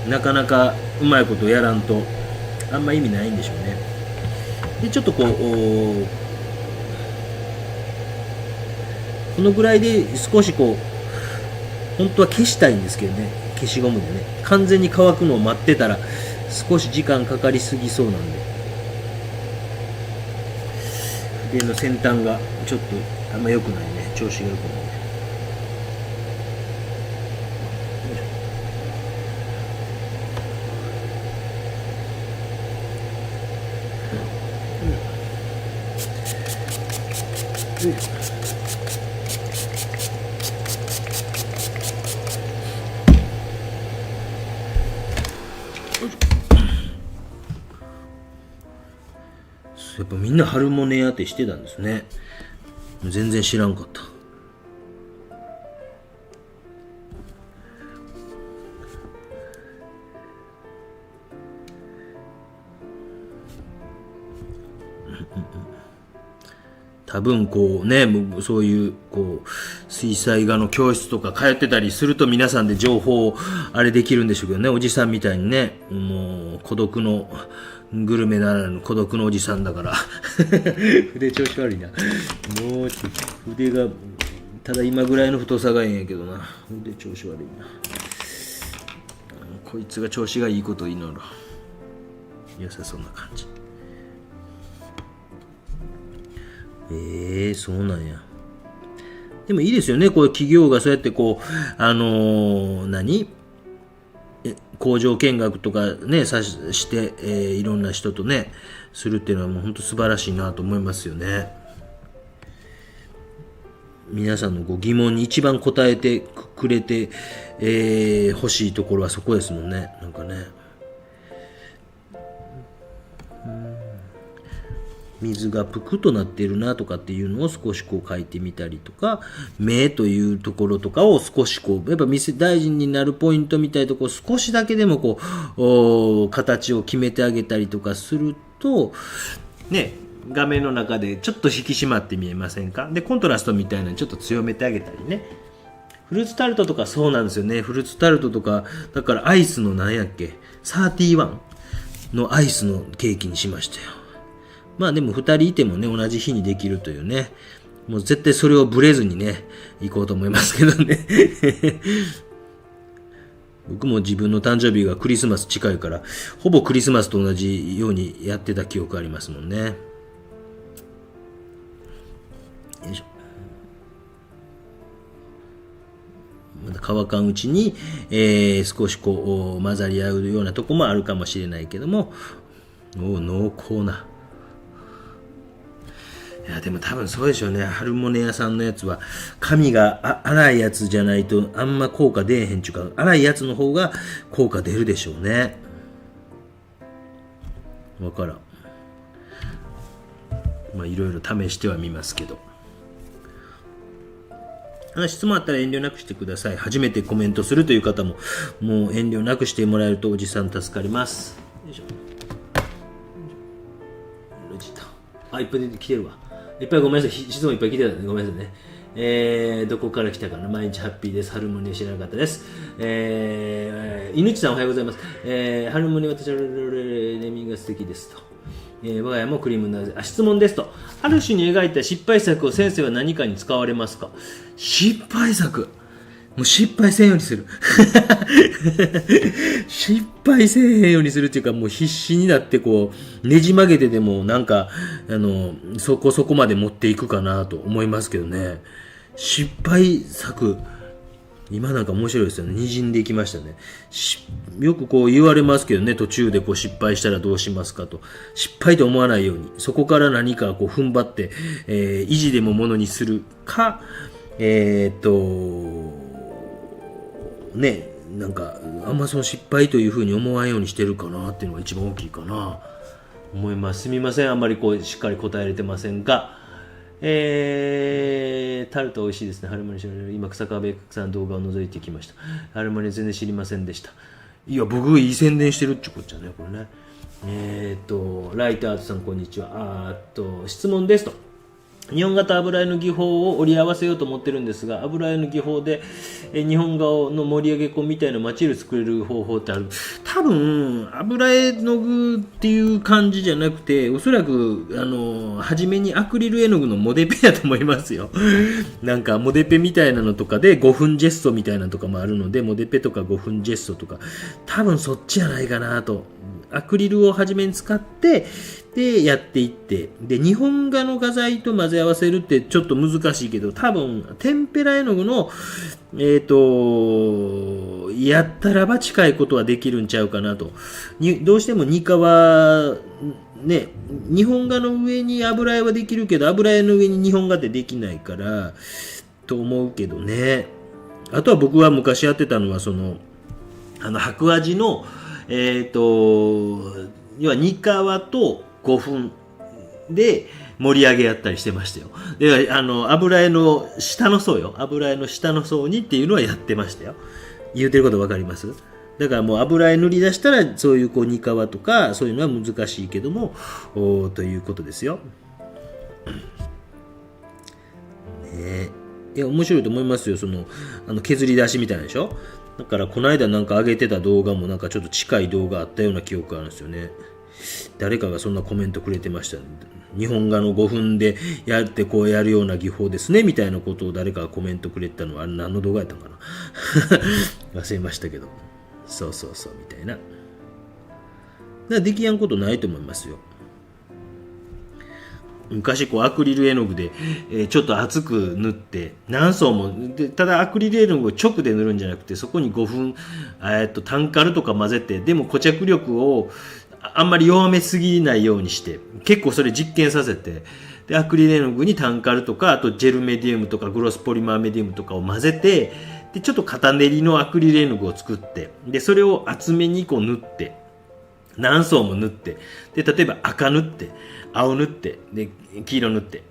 Speaker 1: うなかなかうまいことやらんとあんま意味ないんでしょうね。でちょっとこのぐらいで少しこう本当は消したいんですけどね、消しゴムでね、完全に乾くのを待ってたら少し時間かかりすぎそうなんで、筆の先端がちょっとあんま良くないね、調子が良くないね。やっぱみんなハルモネアってしてたんですね。全然知らんかった。多分こうね、そういうこう水彩画の教室とか通ってたりすると皆さんで情報をあれできるんでしょうけどね、おじさんみたいにね、もう孤独のグルメならぬ孤独のおじさんだから筆調子悪いな。もうちょっと筆がただ今ぐらいの太さがいいんやけどな、筆調子悪いな。こいつが調子がいいことを祈る。良さそうな感じ。そうなんや。でもいいですよね、こう企業がそうやってこう、工場見学とかね、して、いろんな人とね、するっていうのはもう本当素晴らしいなと思いますよね。皆さんのこう疑問に一番答えてくれて、欲しいところはそこですもんね。なんかね。水がぷくとなっているなとかっていうのを少しこう書いてみたりとか、目というところとかを少しこうやっぱ大事になるポイントみたいなところを少しだけでもこう形を決めてあげたりとかするとね、画面の中でちょっと引き締まって見えませんか。でコントラストみたいなのちょっと強めてあげたりね。フルーツタルトとかそうなんですよね。フルーツタルトとかだからアイスの何やっけ31のアイスのケーキにしましたよ。まあでも2人いてもね、同じ日にできるというね、もう絶対それをブレずにね、行こうと思いますけどね。僕も自分の誕生日がクリスマス近いから、ほぼクリスマスと同じようにやってた記憶ありますもんね。よいしょ。まだ乾かんうちに、少しこう混ざり合うようなとこもあるかもしれないけども、濃厚な。いやでも多分そうでしょうね。ハルモネ屋さんのやつは紙が粗いやつじゃないとあんま効果出えへんちゅうか、粗いやつの方が効果出るでしょうね。わからん。まあいろいろ試してはみますけど、質問あったら遠慮なくしてください。初めてコメントするという方ももう遠慮なくしてもらえるとおじさん助かります。よいしょ。いっぱい来てるわ。いっぱいごめんなさい。質問いっぱい来てたんでごめんなさいね。どこから来たかな。毎日ハッピーです。ハルモニー知らなかったです。いぬちさんおはようございます。ハルモニー私はネーミングが素敵ですと。我が家もクリームなぜ質問ですと。ある種に描いた失敗作を先生は何かに使われますか。失敗作もう失敗せんようにする。失敗せえへんようにするっていうか、もう必死になってこうねじ曲げてでもなんかそこまで持っていくかなと思いますけどね。失敗作今なんか面白いですよね。滲んでいきましたね。よくこう言われますけどね、途中でこう失敗したらどうしますかと。失敗と思わないように、そこから何かこう踏ん張って、意地でもものにするか、ね、なんかあんまその失敗というふうに思わんようにしてるかなっていうのが一番大きいかな思います。すみません、あんまりこうしっかり答えれてませんが、タルト美味しいですね。ハルモニー今草川ベイクさん動画を覗いてきました。ハルモニー全然知りませんでした。いや僕いい宣伝してるっちゅうこっちゃねこれね。ライトアートさんこんにちは。質問ですと。日本画と油絵の技法を織り合わせようと思ってるんですが、油絵の技法で日本画の盛り上げ子みたいなマチル作れる方法ってある。多分油絵の具っていう感じじゃなくて、おそらく初めにアクリル絵の具のモデペやと思いますよ。なんかモデペみたいなのとかで5分ジェストみたいなのとかもあるので、モデペとか5分ジェストとか多分そっちじゃないかなと。アクリルを初めに使ってでやっていって、で日本画の画材と混ぜ合わせるってちょっと難しいけど、多分テンペラ絵の具のやったらば近いことはできるんちゃうかなと。どうしてもニカはね、日本画の上に油絵はできるけど、油絵の上に日本画ってできないからと思うけどね。あとは僕は昔やってたのは白味の要はニカワと5分で盛り上げやったりしてましたよ。で、油絵の下の層よ。油絵の下の層にっていうのはやってましたよ。言うてることわかります？だからもう油絵塗り出したらそういうニカワとかそういうのは難しいけどもということですよ。ねえ。いや面白いと思いますよ。削り出しみたいなでしょ。だからこの間なんか上げてた動画もなんかちょっと近い動画あったような記憶があるんですよね。誰かがそんなコメントくれてました、ね。日本画の5分でやってこうやるような技法ですねみたいなことを誰かがコメントくれてたのはあれ何の動画やったのかな忘れましたけど、そうみたいな。だからできやんことないと思いますよ。昔こうアクリル絵の具で、ちょっと厚く塗って何層もで、ただアクリル絵の具を直で塗るんじゃなくて、そこに5分、タンカルとか混ぜて、でも固着力をあんまり弱めすぎないようにして、結構それ実験させて、でアクリル絵の具にタンカルとか、あとジェルメディウムとかグロスポリマーメディウムとかを混ぜて、でちょっと型練りのアクリル絵の具を作って、でそれを厚めにこう塗って、何層も塗って、で例えば赤塗って青塗ってで黄色塗って、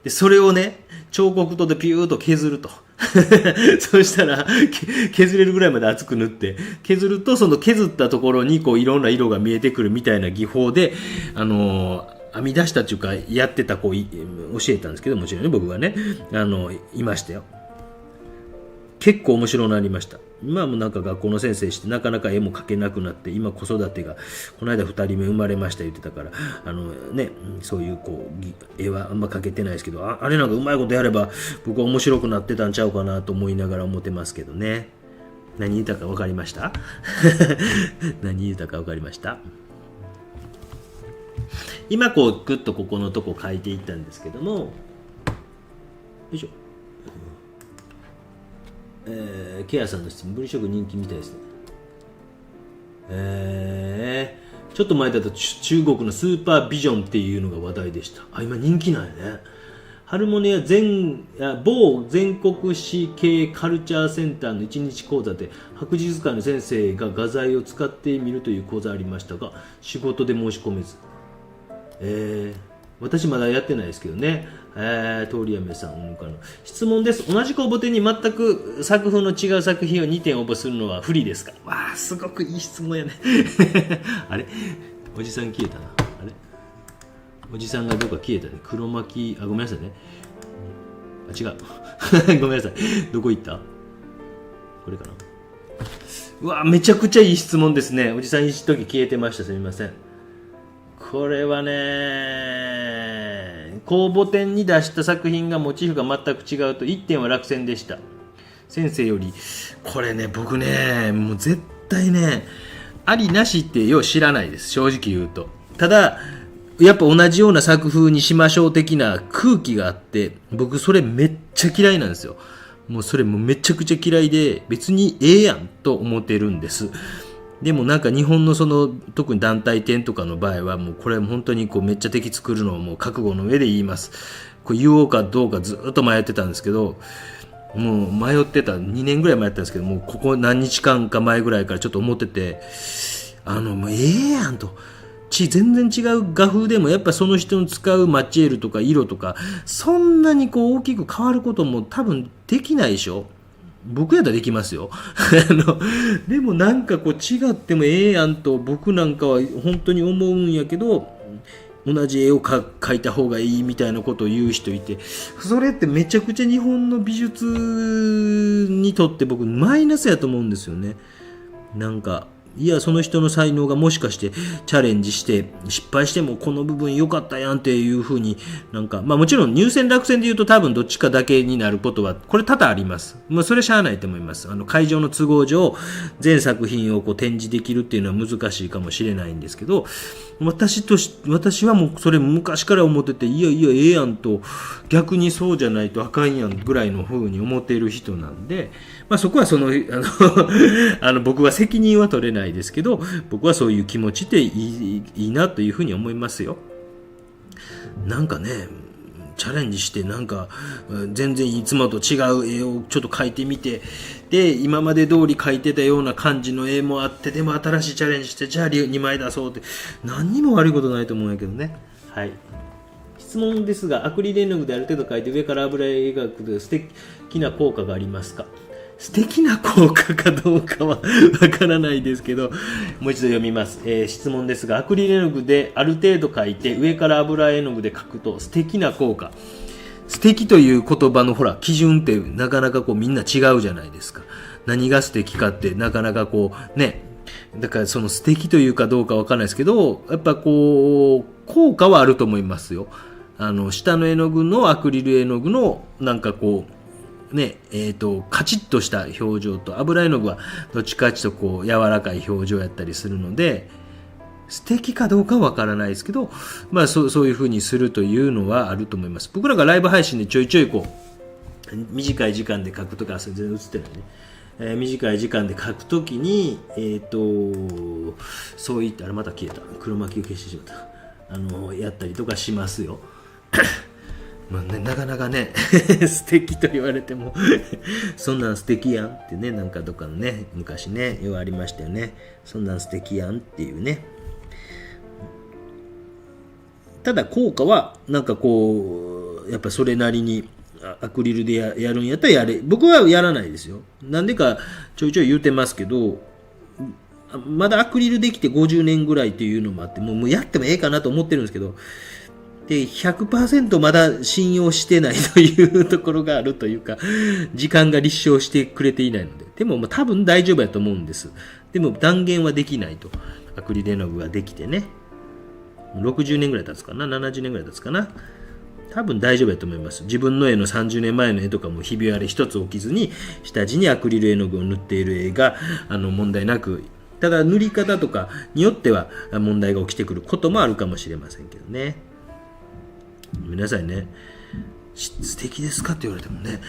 Speaker 1: でそれをね彫刻刀でピューッと削るとそうしたら削れるぐらいまで厚く塗って削ると、その削ったところにこういろんな色が見えてくるみたいな技法で編み出したというかやってた子教えたんですけど、もちろんね僕がねいましたよ。結構面白くなりました。今はもうなんか学校の先生してなかなか絵も描けなくなって、今子育てがこの間2人目生まれました言ってたから、そういうこう絵はあんま描けてないですけど、あれなんかうまいことやれば僕は面白くなってたんちゃうかなと思いながら思ってますけどね。何言ったか分かりました何言ったか分かりました。今こうグッとここのとこ描いていったんですけども、よいしょ。ケアさんの質問、ブリ食人気みたいですね。ちょっと前だと中国のスーパービジョンっていうのが話題でした。今人気なんやね。ハルモニア某全国市系カルチャーセンターの1日講座で博術館の先生が画材を使ってみるという講座ありましたが、仕事で申し込めず。私まだやってないですけどね。通りやめさんからの質問です。同じ公募展に全く作風の違う作品を2点応募するのは不利ですか？わあ、すごくいい質問やねあれおじさん消えたな。あれおじさんがどっか消えたね。黒巻き、ごめんなさいね。違うごめんなさい。どこ行った？これかな。うわ、めちゃくちゃいい質問ですね。おじさん一時消えてました。すみません。これはね、公募展に出した作品がモチーフが全く違うと1点は落選でした。先生より、これね、僕ね、もう絶対ね、ありなしってよう知らないです、正直言うと。ただ、やっぱ同じような作風にしましょう的な空気があって、僕それめっちゃ嫌いなんですよ。もうそれもめちゃくちゃ嫌いで、別にええやんと思ってるんです。でもなんか日本の特に団体展とかの場合はもうこれ本当にこうめっちゃ敵作るのをもう覚悟の上で言います。これ言おうかどうかずっと迷ってたんですけど、もう迷ってた、2年ぐらい迷ったんですけど、もうここ何日間か前ぐらいからちょっと思ってて、もうええやんと。全然違う画風でもやっぱその人の使うマチエールとか色とかそんなにこう大きく変わることも多分できないでしょ。僕やったらできますよでもなんかこう違ってもええやんと僕なんかは本当に思うんやけど、同じ絵を描いた方がいいみたいなことを言う人いて、それってめちゃくちゃ日本の美術にとって僕マイナスやと思うんですよね。なんかいや、その人の才能がもしかしてチャレンジして失敗してもこの部分良かったやんっていう風になんか、もちろん入選落選で言うと多分どっちかだけになることはこれ多々あります。それしゃあないと思います。会場の都合上全作品をこう展示できるっていうのは難しいかもしれないんですけど、私はもうそれ昔から思ってて、いやええやんと、逆にそうじゃないとあかんやんぐらいの風に思っている人なんで、そこは僕は責任は取れないですけど、僕はそういう気持ちでいいなというふうに思いますよ。なんかね、チャレンジしてなんか全然いつもと違う絵をちょっと描いてみて、で今まで通り描いてたような感じの絵もあって、でも新しいチャレンジしてじゃあ2枚出そうって、何にも悪いことないと思うんやけどね。はい。質問ですが、アクリル絵の具である程度描いて上から油絵描くで素敵な効果がありますか？素敵な効果かどうかはわからないですけど、もう一度読みます。質問ですが、アクリル絵の具である程度描いて上から油絵の具で描くと素敵な効果。素敵という言葉の基準ってなかなかこうみんな違うじゃないですか。何が素敵かってなかなかこうね、だからその素敵というかどうかわからないですけど、やっぱこう効果はあると思いますよ。下の絵の具のアクリル絵の具のなんかこうね、カチッとした表情と油絵の具はどっちかちょっとこう柔らかい表情やったりするので、素敵かどうかはわからないですけど、まあそういう風にするというのはあると思います。僕らがライブ配信でちょいちょいこう短い時間で書くとか、全然映ってないね。短い時間で書くときに、そういった、あれまた消えた。黒巻きを消してしまった。やったりとかしますよ。まあね、なかなかね素敵と言われてもそんなん素敵やんってね、なんかどっかのね、昔ね、ようありましたよね。そんなん素敵やんっていうね。ただ効果はなんかこうやっぱそれなりにアクリルで やるんやったらやれ。僕はやらないですよ。なんでかちょいちょい言うてますけど、まだアクリルできて50年ぐらいっていうのもあって、もうやってもええかなと思ってるんですけど、で 100% まだ信用してないというところがあるというか、時間が立証してくれていないので、でも多分大丈夫やと思うんです。でも断言はできないと。アクリル絵の具ができてね、60年ぐらい経つかな、70年ぐらい経つかな。多分大丈夫やと思います。自分の絵の30年前の絵とかもひび割れ一つ起きずに、下地にアクリル絵の具を塗っている絵が問題なく、ただ塗り方とかによっては問題が起きてくることもあるかもしれませんけどね。皆さんね、素敵ですかって言われてもね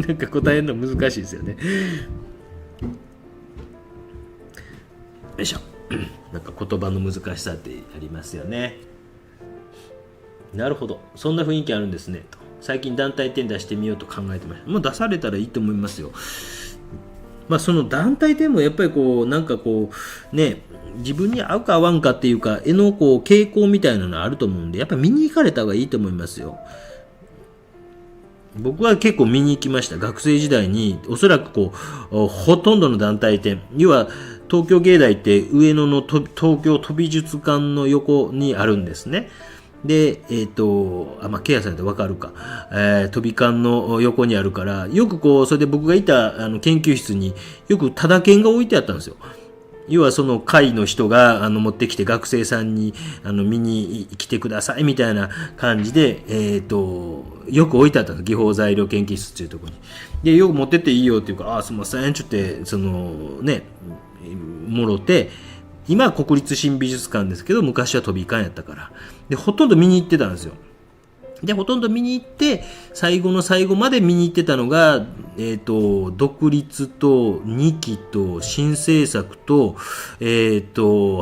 Speaker 1: なんか答えるの難しいですよね。よいしょなんか言葉の難しさってありますよね。なるほど、そんな雰囲気あるんですねと。最近団体展出してみようと考えてました。もう出されたらいいと思いますよ。まあその団体展もやっぱりこうなんかこうね、自分に合うか合わんかっていうか、絵のこう傾向みたいなのあると思うんで、やっぱり見に行かれた方がいいと思いますよ。僕は結構見に行きました。学生時代におそらくこうほとんどの団体展、要は東京芸大って上野の東京都美術館の横にあるんですね。で、まあ、ケアさんってわかるか。飛び館の横にあるから、よくこう、それで僕がいた研究室によくタダ券が置いてあったんですよ。要はその会の人が持ってきて学生さんに見に来てくださいみたいな感じで、よく置いてあったんです。技法材料研究室っていうところに。で、よく持ってっていいよっていうか、すみません、ちょっともろて、今は国立新美術館ですけど、昔は飛び館やったから。で、ほとんど見に行ってたんですよ。で、ほとんど見に行って、最後の最後まで見に行ってたのが、独立と二期と新制作と、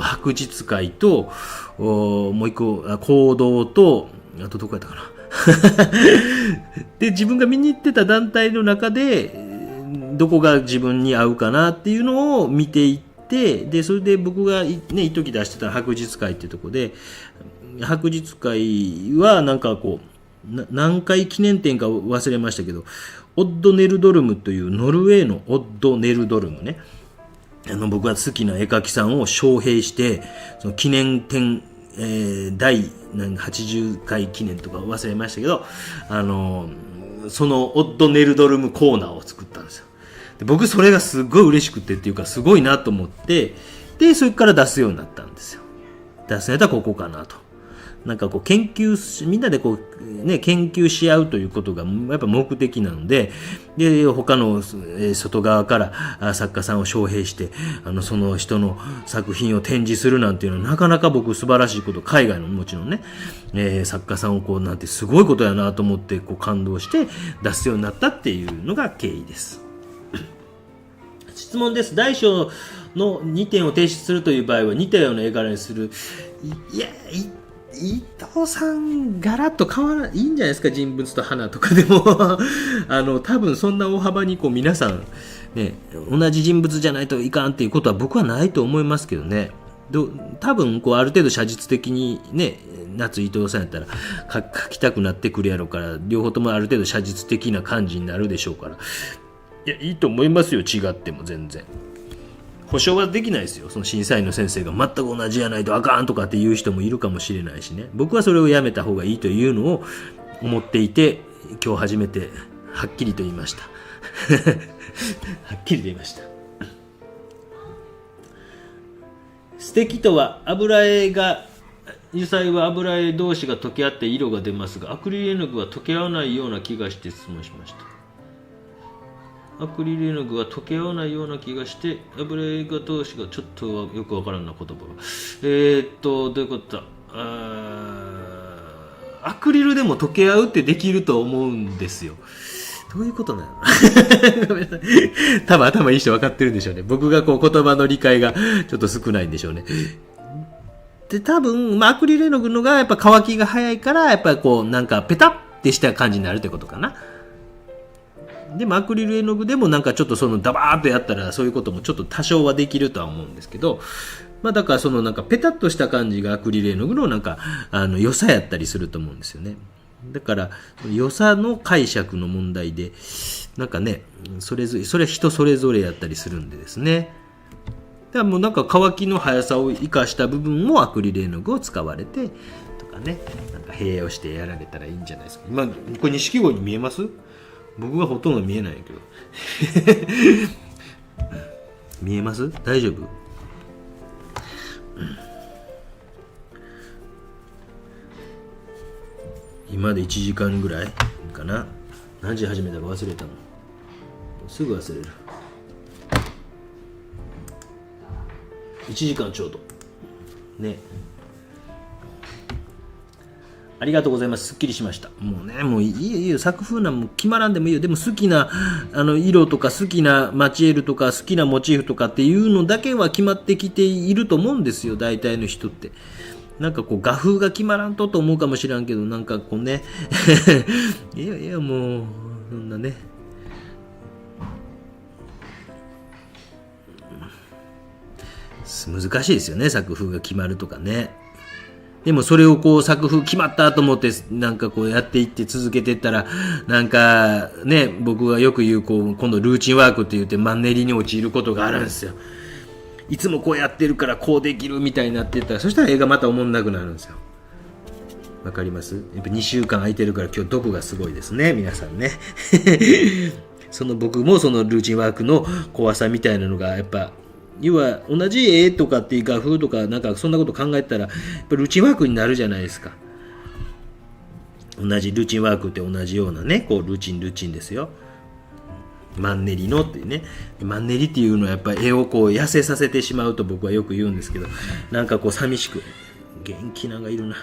Speaker 1: 博術会と、もう一個、行動と、あとどこやったかな。で、自分が見に行ってた団体の中で、どこが自分に合うかなっていうのを見ていって、で、それで僕がね、一時出してた博術会っていうところで、博術会はなんかこう何回記念展か忘れましたけど、オッドネルドルムというノルウェーのオッドネルドルムね、僕が好きな絵描きさんを招聘して、その記念展、第80回記念とか忘れましたけど、そのオッドネルドルムコーナーを作ったんですよ。で、僕それがすごい嬉しくてっていうか、すごいなと思って、でそれから出すようになったんですよ。出すネタはここかなと。なんかこうみんなでこうね、研究し合うということがやっぱ目的なので、で他の外側から作家さんを招聘して、その人の作品を展示するなんていうのはなかなか僕素晴らしいこと、海外のもちろんね、作家さんをこうなんてすごいことやなと思ってこう感動して出すようになったっていうのが経緯です。質問です。大小の2点を提出するという場合は似たような絵柄にする。いや、伊藤さんガラッと変わらないいんじゃないですか。人物と花とかでも多分そんな大幅にこう皆さん、ね、同じ人物じゃないといかんっていうことは僕はないと思いますけどね。多分こうある程度写実的にね、夏伊藤さんやったら描きたくなってくるやろうから、両方ともある程度写実的な感じになるでしょうから、いや、いいと思いますよ。違っても全然保証はできないですよ。その審査員の先生が全く同じやないとあかんとかっていう人もいるかもしれないしね。僕はそれをやめた方がいいというのを思っていて、今日初めてはっきりと言いましたはっきりと言いました。素敵とは油絵が、油彩は油絵同士が溶け合って色が出ますが、アクリル絵の具は溶け合わないような気がして質問しました。アクリル絵の具は溶け合わないような気がして油絵画同士がちょっとよくわからんな言葉がどういうことだ。アクリルでも溶け合うってできると思うんですよ。どういうことなのごめんなさい。多分頭いい人分かってるんでしょうね。僕がこう言葉の理解がちょっと少ないんでしょうね。で、多分、アクリル絵の具のがやっぱ乾きが早いから、やっぱりこうなんかペタッてした感じになるってことかな。でもアクリル絵の具でもなんかちょっとそのダバーっとやったらそういうこともちょっと多少はできるとは思うんですけど、だからそのなんかペタッとした感じがアクリル絵の具のなんか良さやったりすると思うんですよね。だから良さの解釈の問題でなんかね、それは人それぞれやったりするんでですね。だからもうなんか乾きの速さを生かした部分もアクリル絵の具を使われてとかね、なんか併用してやられたらいいんじゃないですか。今これ錦鯉に見えます？僕はほとんど見えないけど見えます？大丈夫？今で1時間ぐらいかな。何時始めたか忘れたもん。すぐ忘れる。1時間ちょうどね。ありがとうございます。すっきりしました。もうね、もういいよ、作風なんも決まらんでもいいよ。でも好きな色とか好きなマチエールとか好きなモチーフとかっていうのだけは決まってきていると思うんですよ、大体の人って。なんかこう画風が決まらんと思うかもしらんけど、なんかこうねいやもうそんなね、難しいですよね、作風が決まるとかね。でもそれをこう作風決まったと思ってなんかこうやっていって続けていったら、なんかね、僕がよく言うこう今度ルーチンワークって言ってマンネリに陥ることがあるんですよ。いつもこうやってるからこうできるみたいになっていったら、そしたら映画またおもんなくなるんですよ。わかります？やっぱ2週間空いてるから今日毒がすごいですね、皆さんね僕もそのルーチンワークの怖さみたいなのがやっぱ、要は同じ絵とかっていう画風とかなんかそんなこと考えたらやっぱルーチンワークになるじゃないですか。同じルーチンワークって同じようなね、こうルーチンですよ。マンネリのっていうね、マンネリっていうのはやっぱり絵をこう痩せさせてしまうと僕はよく言うんですけど、なんかこう寂しく、元気なんかいるな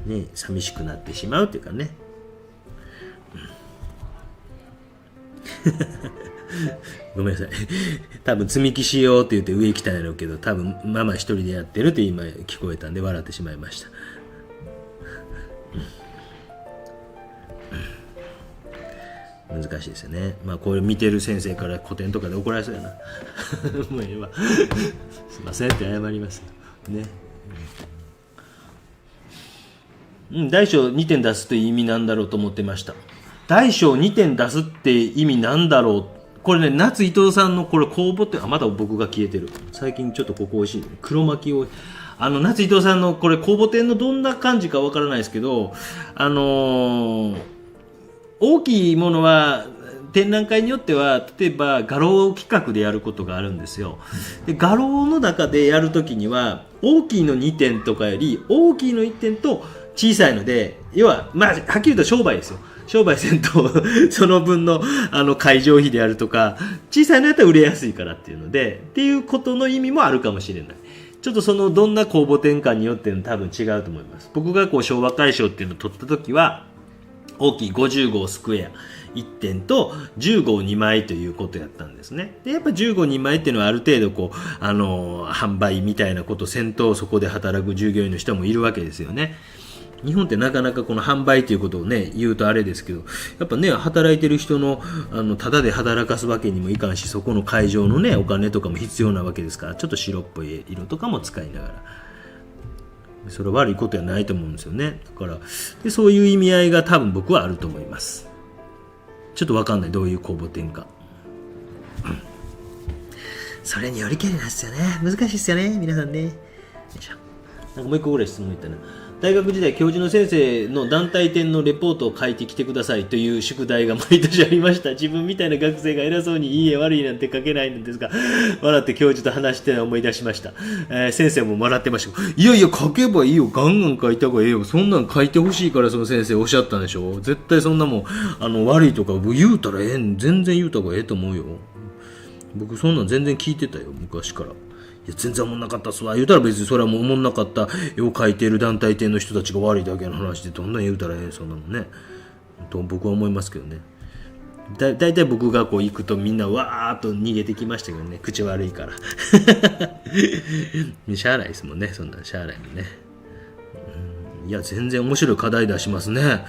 Speaker 1: ね、寂しくなってしまうっていうかね、ごめんなさい多分積み木しようって言って上来たんやろうけど、多分ママ一人でやってるって今聞こえたんで笑ってしまいました。難しいですよね。これ見てる先生から古典とかで怒られそうやなもうええわすいませんって謝りますね。大小2点出すって意味なんだろうと思ってました。大小2点出すって意味なんだろう。これね、夏伊藤さんのこれ公募って、まだ僕が消えてる。最近ちょっとここ美味しい。黒巻きを。夏伊藤さんのこれ公募展のどんな感じかわからないですけど、大きいものは展覧会によっては例えば画廊企画でやることがあるんですよ。で画廊の中でやるときには大きいの2点とかより大きいの1点と小さいので、要ははっきり言うと商売ですよ。商売せんとその分の会場費であるとか、小さいのやったら売れやすいからっていうのでっていうことの意味もあるかもしれない。ちょっとそのどんな公募展開によっての多分違うと思います。僕がこう昭和大賞っていうのを取ったときは大きい50号スクエア1点と10号2枚ということやったんですね。でやっぱ10号2枚っていうのはある程度こう販売みたいなことせんとそこで働く従業員の人もいるわけですよね。日本ってなかなかこの販売ということをね言うとあれですけど、やっぱね働いてる人のただで働かすわけにもいかんし、そこの会場のねお金とかも必要なわけですから、ちょっと白っぽい色とかも使いながら、それは悪いことはないと思うんですよね。だからでそういう意味合いが多分僕はあると思います。ちょっと分かんない、どういう公募展かそれによりけりなんですよね。難しいですよね皆さんね。よいしょ。なんかもう一個ぐらい質問いったな。大学時代、教授の先生の団体展のレポートを書いてきてくださいという宿題が毎年ありました。自分みたいな学生が偉そうにいいえ悪いなんて書けないのですが、笑って教授と話して思い出しました。先生も笑ってました。いやいや、書けばいいよ。ガンガン書いた方がいいよ。そんなん書いてほしいからその先生おっしゃったんでしょ。絶対そんなもん、悪いとか言うたら全然言うた方がええと思うよ。僕そんなん全然聞いてたよ、昔から。いや全然おもんなかったっすわ言うたら別にそれはもうおもんなかった絵を描いている団体店の人たちが悪いだけの話でどんなん言うたらそんなもんねと僕は思いますけどね。だいたい僕がこう行くとみんなわーっと逃げてきましたけどね、口悪いからしゃあないですもんね、そんなんしゃあないもんね。いや全然面白い課題出しますね。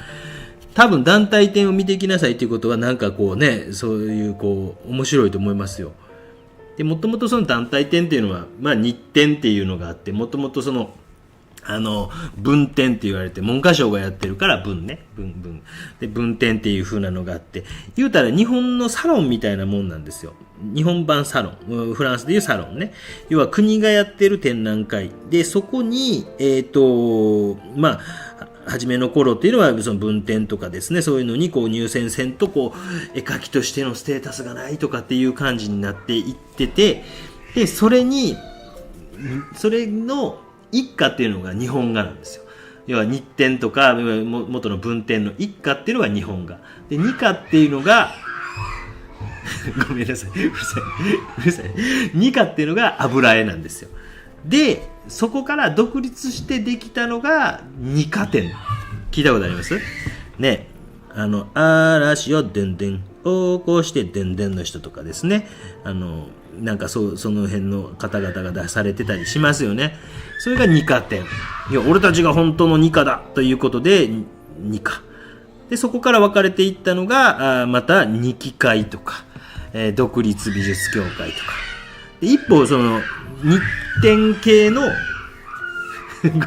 Speaker 1: 多分団体店を見てきなさいっていうことはなんかこうね、そういうこう面白いと思いますよ。でもともとその団体展っていうのは、日展っていうのがあって、もともとその文展って言われて、文科省がやってるから文ね、文で文展っていう風なのがあって、言うたら日本のサロンみたいなもんなんですよ。日本版サロン、フランスでいうサロンね。要は国がやってる展覧会で、そこに初めの頃っていうのはその文展とかですね、そういうのにこう入選せんとこう絵描きとしてのステータスがないとかっていう感じになっていってて、でそれの一家っていうのが日本画なんですよ。要は日展とか元の文展の一家っていうのが日本画で、二家っていうのがごめんなさい、うるさい二家っていうのが油絵なんですよ。でそこから独立してできたのが二課展。聞いたことありますね。嵐をでんでん起こしてでんでんの人とかですね、なんかその辺の方々が出されてたりしますよね。それが二課展。いや俺たちが本当の二課だということで二課で、そこから分かれていったのがまた二期会とか、独立美術協会とかで、一方その日展系の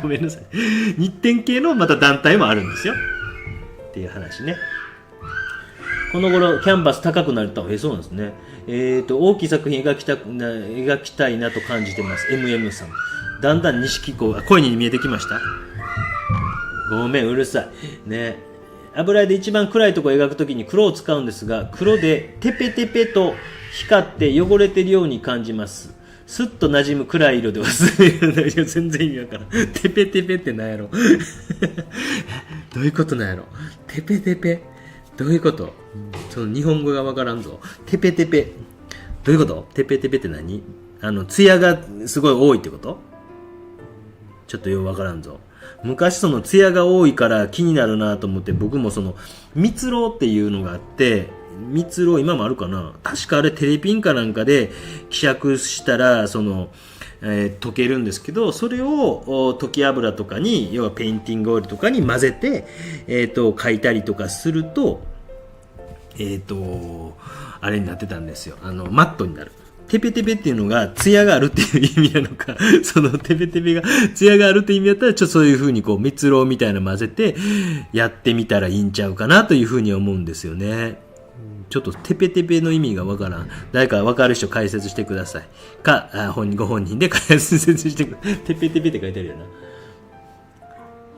Speaker 1: ごめんなさい、日展系のまた団体もあるんですよっていう話ね。この頃キャンバス高くなるとそうなんですね。大きい作品描きたいなと感じてます。 MM さんだんだん錦鯉声に見えてきました。ごめんうるさいね。油絵で一番暗いところを描くときに黒を使うんですが、黒でテペテペと光って汚れてるように感じます。スッと馴染む暗い色で忘れる。全然意味わからん。テペテペって何やろどういうことなんやろ。テペテペどういうこと。その日本語がわからんぞ。テペテペどういうこと。テペテペって何。艶がすごい多いってこと。ちょっとよくわからんぞ。昔その艶が多いから気になるなと思って、僕もその蜜蝋っていうのがあって、蜜蝋今もあるかな。確かあれテレピンかなんかで希釈したら溶けるんですけど、それを溶き油とかに、要はペインティングオイルとかに混ぜて描いたりとかするとあれになってたんですよ。マットになる。テペテペっていうのが艶があるっていう意味なのか、そのテペテペが艶があるって意味だったら、ちょっとそういう風にこう蜜蝋みたいなの混ぜてやってみたらいいんちゃうかなという風に思うんですよね。ちょっとテペテペの意味がわからん。誰かわかる人解説してください。ご本人で解説してください。テペテペって書いてあるよな。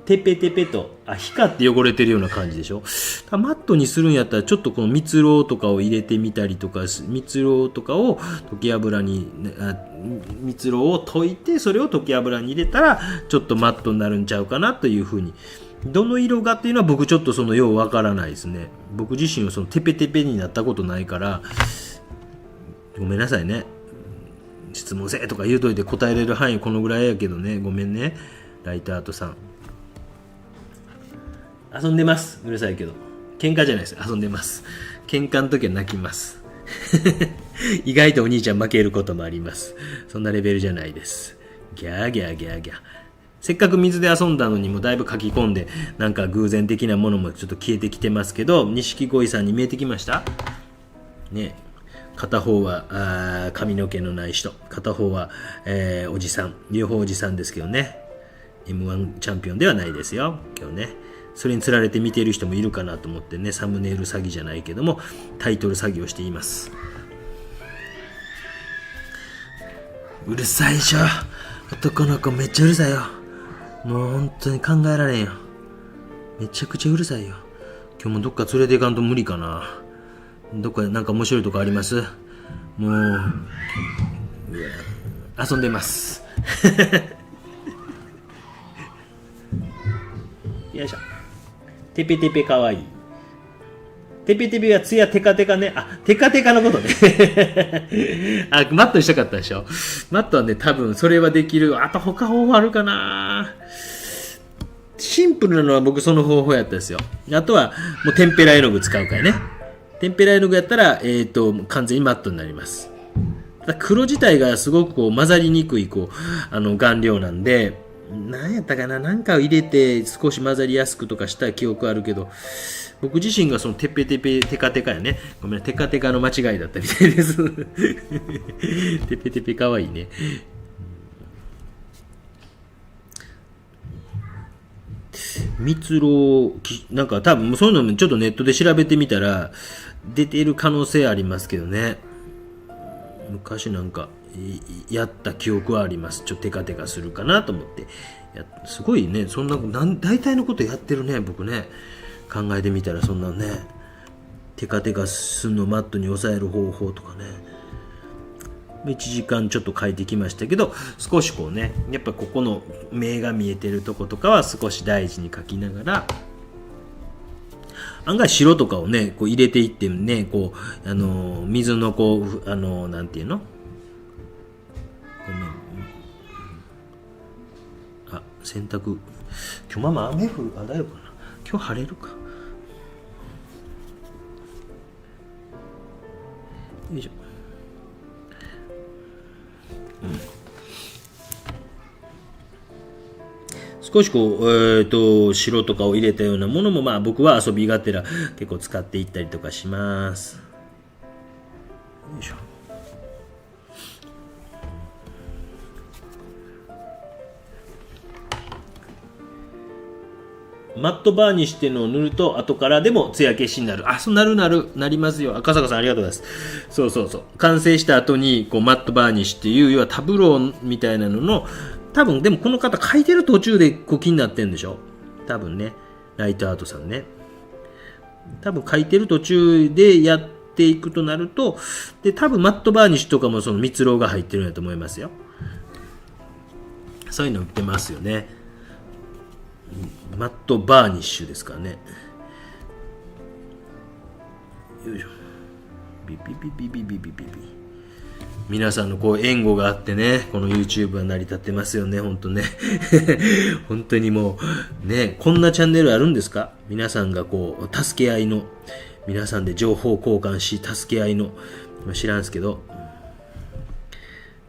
Speaker 1: テペテペと光って汚れてるような感じでしょ。マットにするんやったらちょっとこの蜜蝋とかを入れてみたりとか、蜜蝋とかを溶き油に蜜蝋を溶いて、それを溶き油に入れたらちょっとマットになるんちゃうかなというふうに。どの色がっていうのは僕ちょっとそのようわからないですね。僕自身はそのテペテペになったことないからごめんなさいね。質問せとか言うといて答えれる範囲このぐらいやけどね、ごめんね。ライトアートさん遊んでます。うるさいけど喧嘩じゃないです。遊んでます。喧嘩の時は泣きます意外とお兄ちゃん負けることもあります。そんなレベルじゃないです。ギャーギャーギャーギャー。せっかく水で遊んだのにもだいぶ書き込んで、なんか偶然的なものもちょっと消えてきてますけど、錦鯉さんに見えてきましたね。片方は髪の毛のない人、片方は、おじさん、両方おじさんですけどね。 M1 チャンピオンではないですよ今日ね。それにつられて見ている人もいるかなと思ってね、サムネイル詐欺じゃないけどもタイトル詐欺をしています。うるさいでしょ、男の子めっちゃうるさいよ。もう本当に考えられんよ。めちゃくちゃうるさいよ。今日もどっか連れて行かんと無理かな。どっかなんか面白いとこあります？もう、遊んでます。よいしょ。テペテペかわいい。テペテペはツヤテカテカね。あ、テカテカのことね。あ、マットにしたかったでしょ。マットはね、多分それはできる。あと他方法あるかな。シンプルなのは僕その方法やったですよ。あとはもうテンペラ絵の具使うからね。テンペラ絵の具やったら、完全にマットになります。黒自体がすごくこう混ざりにくい顔料なんで、何やったかな、なんかを入れて少し混ざりやすくとかした記憶あるけど、僕自身がそのテペテペテカテカやね。ごめん、テカテカの間違いだったみたいです。テペテペかわいいね。蜜蝋、なんか多分そういうのもちょっとネットで調べてみたら出ている可能性ありますけどね。昔なんかやった記憶はあります。ちょっとテカテカするかなと思って。すごいね、そんな大体のことやってるね、僕ね。考えてみたらそんなね、テカテカするのマットに抑える方法とかね。1時間ちょっと書いてきましたけど、少しこうね、やっぱここの目が見えてるとことかは少し大事に書きながら、案外白とかをね、こう入れていってね、こう、水のこう、なんていうの？ごめん。あ、洗濯。今日ママ雨降る？あ、大丈夫かな？今日晴れるか。よいしょ。少しこう、白とかを入れたようなものも、まあ僕は遊びがてら結構使っていったりとかします。よいしょ。マットバーニッシュっていうのを塗ると後からでも艶消しになる。あ、そうなりますよ。赤坂さんありがとうございます。そう。完成した後にこうマットバーニッシュっていう、要はタブローみたいなのの、多分でもこの方書いてる途中でこう気になってるんでしょ。多分ね。ライトアートさんね。多分書いてる途中でやっていくとなると、で、多分マットバーニッシュとかもその蜜蝋が入ってるんだと思いますよ。そういうの売ってますよね。マットバーニッシュですからね。よいしょ。ビビビビビビビビビ。皆さんのこう援護があってね、この YouTube は成り立ってますよね、本当ね。本当にもうね、こんなチャンネルあるんですか？皆さんがこう助け合いの、皆さんで情報交換し助け合いの、知らんすけど、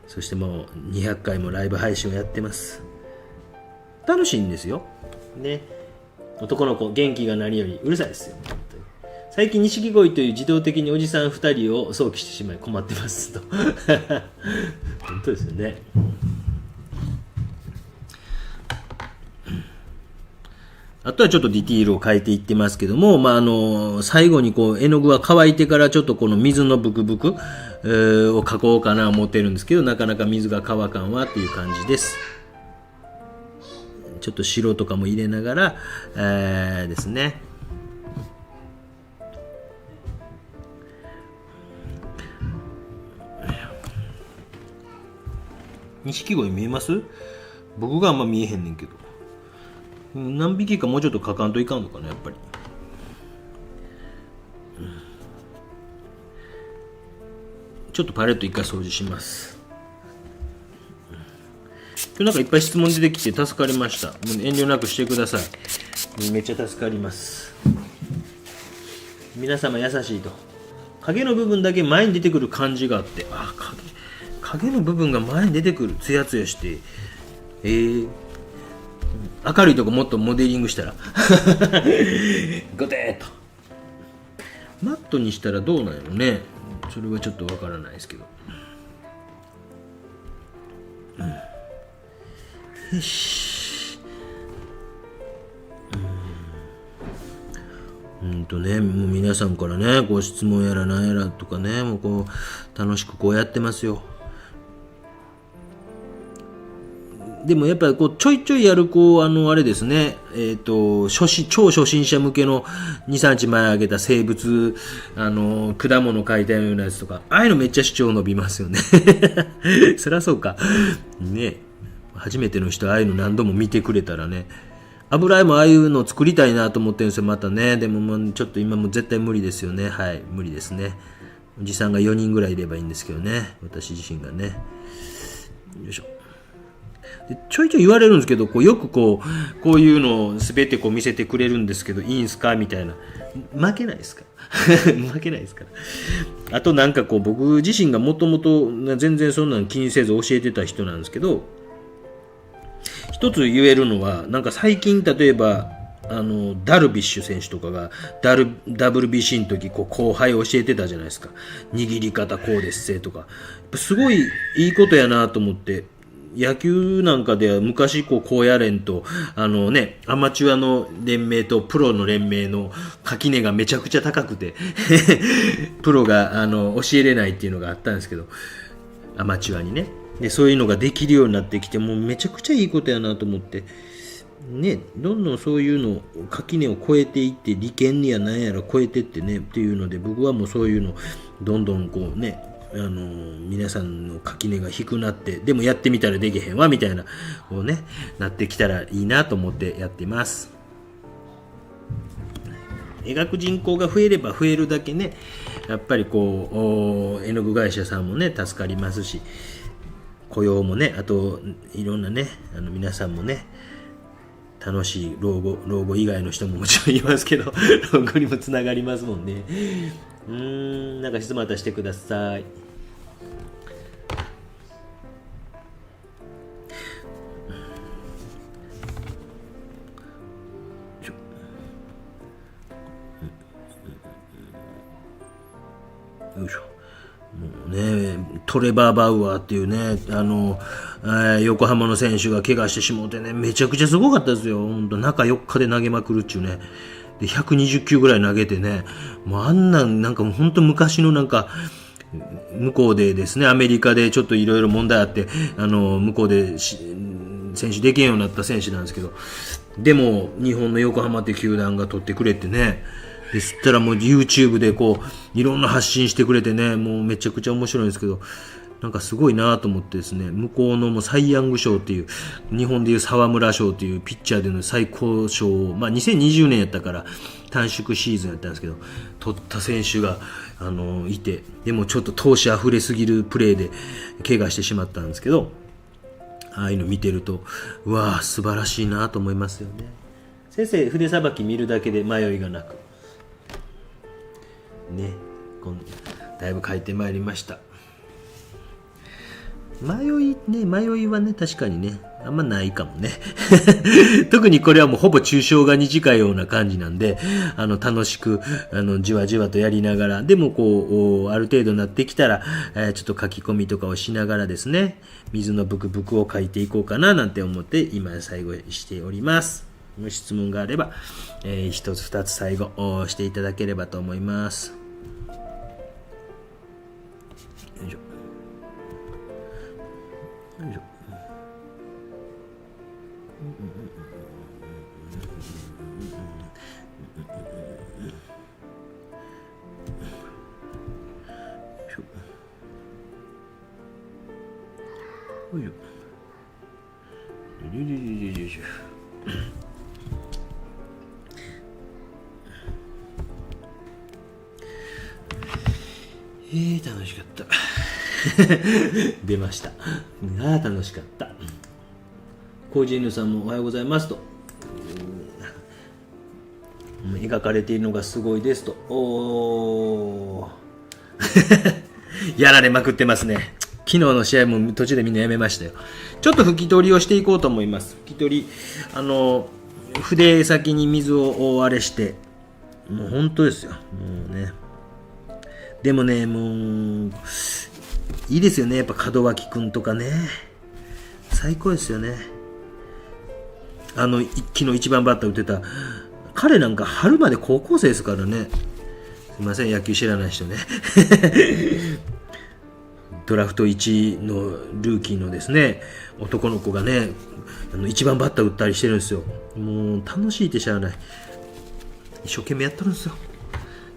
Speaker 1: そしてもう200回もライブ配信をやってます。楽しいんですよ。ね、男の子元気が何よりうるさいですよ。最近錦鯉という自動的におじさん2人を想起してしまい困ってますと。本当ですよね。あとはちょっとディティールを変えていってますけども、まあ、最後にこう絵の具は乾いてからちょっとこの水のブクブクを描こうかな思ってるんですけど、なかなか水が乾かんわっていう感じです。ちょっと白とかも入れながら、ですね。錦鯉見えます？僕があんま見えへんねんけど。何匹かもうちょっと描かんといかんのかな、やっぱり。ちょっとパレット一回掃除します。今日なんかいっぱい質問出てきて助かりました。もう遠慮なくしてください。めっちゃ助かります。皆様優しいと。影の部分だけ前に出てくる感じがあって、あ、影の部分が前に出てくる。ツヤツヤして。明るいとこもっとモデリングしたら。ゴテーっと。マットにしたらどうなんやろね。それはちょっとわからないですけど。よし。ね、もう皆さんからね、ご質問やらなんやらとかね、もうこう、楽しくこうやってますよ。でもやっぱりこうちょいちょいやるあれですね、超初心者向けの2、3日前あげた生物、果物書いたようなやつとか、ああいうのめっちゃ視聴伸びますよね。そりゃそうか。ね。初めての人ああいうの何度も見てくれたらね。油絵もああいうの作りたいなと思ってるんですよ、またね。でももうちょっと今も絶対無理ですよね。はい、無理ですね。おじさんが4人ぐらいいればいいんですけどね。私自身がね。よいしょ。でちょいちょい言われるんですけど、よくこういうのを全て見せてくれるんですけど、いいんすかみたいな。負けないですか負けないですから。あとなんか僕自身がもともと全然そんなの気にせず教えてた人なんですけど、一つ言えるのは、なんか最近例えば、ダルビッシュ選手とかがWBC の時後輩教えてたじゃないですか。握り方こうですせとか。すごいいいことやなと思って。野球なんかでは昔高野連とアマチュアの連盟とプロの連盟の垣根がめちゃくちゃ高くてプロが教えれないっていうのがあったんですけど、アマチュアにね。でそういうのができるようになってきて、もうめちゃくちゃいいことやなと思ってね、どんどんそういうの垣根を越えていって、利権には何やら越えてってねっていうので、僕はもうそういうのどんどん皆さんの垣根が低くなって、でもやってみたらできへんわみたいななってきたらいいなと思ってやってます。描く人口が増えれば増えるだけね、やっぱり絵の具会社さんもね助かりますし、雇用もね、あといろんなね皆さんもね、楽しい老後以外の人ももちろんいますけど老後にもつながりますもんね。なんか質問またしてください。よいしょ。もうね、トレバー・バウアーっていうね、横浜の選手が怪我してしもうてね、めちゃくちゃすごかったですよ。ほんと中4日で投げまくるっちゅうね。で120球ぐらい投げてね、もうあんなんかもうほんと昔のなんか、向こうでですね、アメリカでちょっといろいろ問題あって、向こうで選手できんようになった選手なんですけど、でも日本の横浜って球団が取ってくれてね、でそしたらもう YouTube でいろんな発信してくれてね、もうめちゃくちゃ面白いんですけど、なんかすごいなと思ってですね、向こうのもうサイ・ヤング賞っていう、日本でいう沢村賞っていうピッチャーでの最高賞を、2020年やったから短縮シーズンやったんですけど、取った選手がいて、でもちょっと闘志あふれすぎるプレーで怪我してしまったんですけど、ああいうの見てると、うわー素晴らしいなと思いますよね。先生、筆さばき見るだけで迷いがなくね、だいぶ書いてまいりました。迷いはね、確かにね、あんまないかもね。特にこれはもうほぼ抽象画に近いような感じなんで、楽しく、じわじわとやりながら、でもある程度になってきたら、ちょっと書き込みとかをしながらですね、水のブクブクを書いていこうかななんて思って、今最後しております。質問があれば、一つ二つ最後していただければと思います。よいしょ。よいしょ。楽しかった出ました。楽しかった。コージーヌさんもおはようございますと、描かれているのがすごいですと。やられまくってますね。昨日の試合も途中でみんなやめましたよ。ちょっと拭き取りをしていこうと思います。拭き取り、筆先に水をあれして、もう本当ですよ。もうね。でもね、もういいですよね。やっぱ門脇くんとかね、最高ですよね。昨日一番バッター打ってた彼なんか春まで高校生ですからね。すいません、野球知らない人ね。ドラフト1のルーキーのですね男の子がね1番バッター打ったりしてるんですよ。もう楽しいってしゃあない。一生懸命やってるんですよ。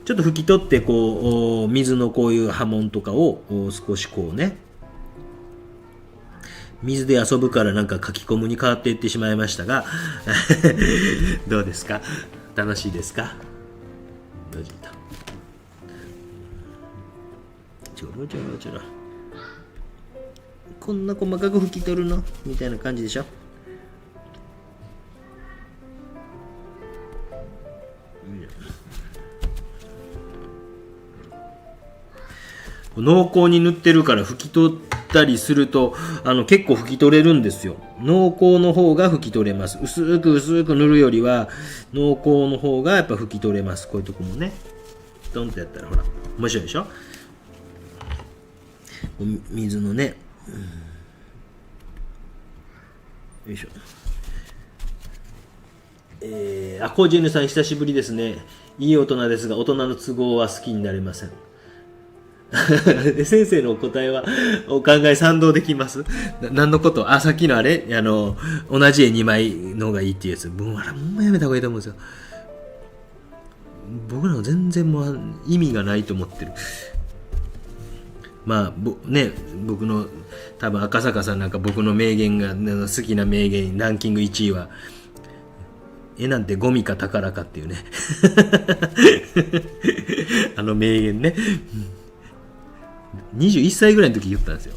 Speaker 1: ちょっと拭き取ってこう水のこういう波紋とかを少しこうね水で遊ぶからなんか書き込むに変わっていってしまいましたがどうですか、楽しいですか。どうじゃちょろちょろちょろこんな細かく拭き取るのみたいな感じでしょ。濃厚に塗ってるから拭き取ったりすると結構拭き取れるんですよ。濃厚の方が拭き取れます。薄く塗るよりは濃厚の方がやっぱ拭き取れます。こういうとこもねドンとやったらほら面白いでしょ。水のね、よいしょ。コージェヌさん久しぶりですね。いい大人ですが大人の都合は好きになれません。先生のお答えはお考え賛同できます。何のこと？さっきのあれ同じ絵2枚の方がいいっていうやつ。もうやめた方がいいと思うんですよ。僕らも全然もう意味がないと思ってる。まあ僕の多分赤坂さんなんか僕の名言が好きな名言ランキング1位は絵なんてゴミか宝かっていうね名言ね。21歳ぐらいの時言ったんですよ。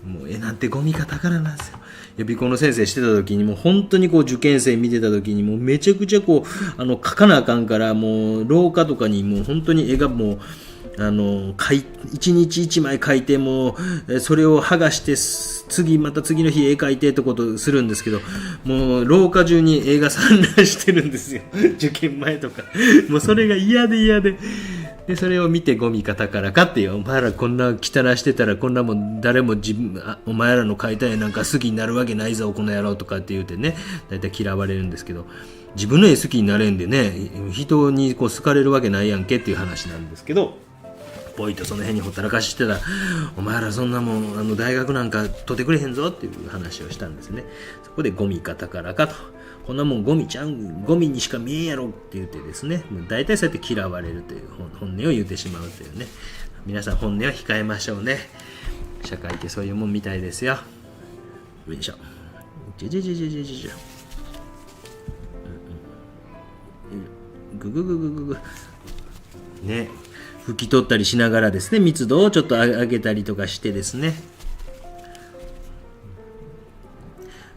Speaker 1: もう絵なんてゴミか宝なんですよ。予備校の先生してた時にもう本当にこう受験生見てた時にもうめちゃくちゃこう描かなあかんからもう廊下とかにもう本当に絵がもう一日一枚描いてもそれを剥がしてまた次の日絵描いてってことするんですけどもう廊下中に絵が散乱してるんですよ受験前とかもうそれが嫌でそれを見てゴミか宝かっていうお前らこんな汚してたらこんなもん誰もお前らの描いた絵なんか好きになるわけないぞこの野郎とかって言うてねだいたい嫌われるんですけど自分の絵好きになれんでね人にこう好かれるわけないやんけっていう話なんですけどポイとその辺にほったらかししてたらお前らそんなもん大学なんか取ってくれへんぞっていう話をしたんですね。そこでゴミか宝かとこんなもんゴミちゃんゴミにしか見えんやろって言ってですね大体そうやって嫌われるという本音を言ってしまうというね皆さん本音は控えましょうね。社会ってそういうもんみたいですよ。よいしょぐぐぐぐぐぐね拭き取ったりしながらですね密度をちょっと上げたりとかしてですね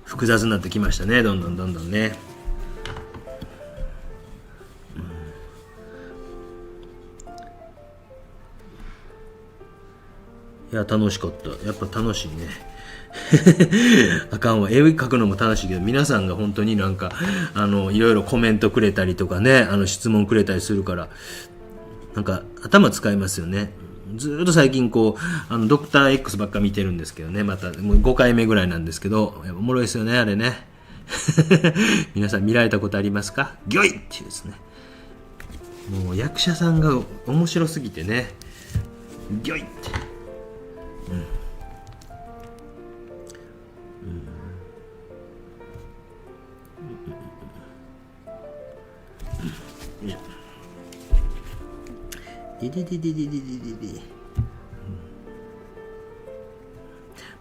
Speaker 1: 複雑になってきましたねどんどんね、いや楽しかった。やっぱ楽しいねあかんわ絵描くのも楽しいけど皆さんが本当になんかいろいろコメントくれたりとかね質問くれたりするからなんか頭使いますよね。ずっと最近こうドクター X ばっか見てるんですけどねまたもう5回目ぐらいなんですけどおもろいですよねあれね皆さん見られたことありますか？ギョイっていうですねもう役者さんが面白すぎてねギョイって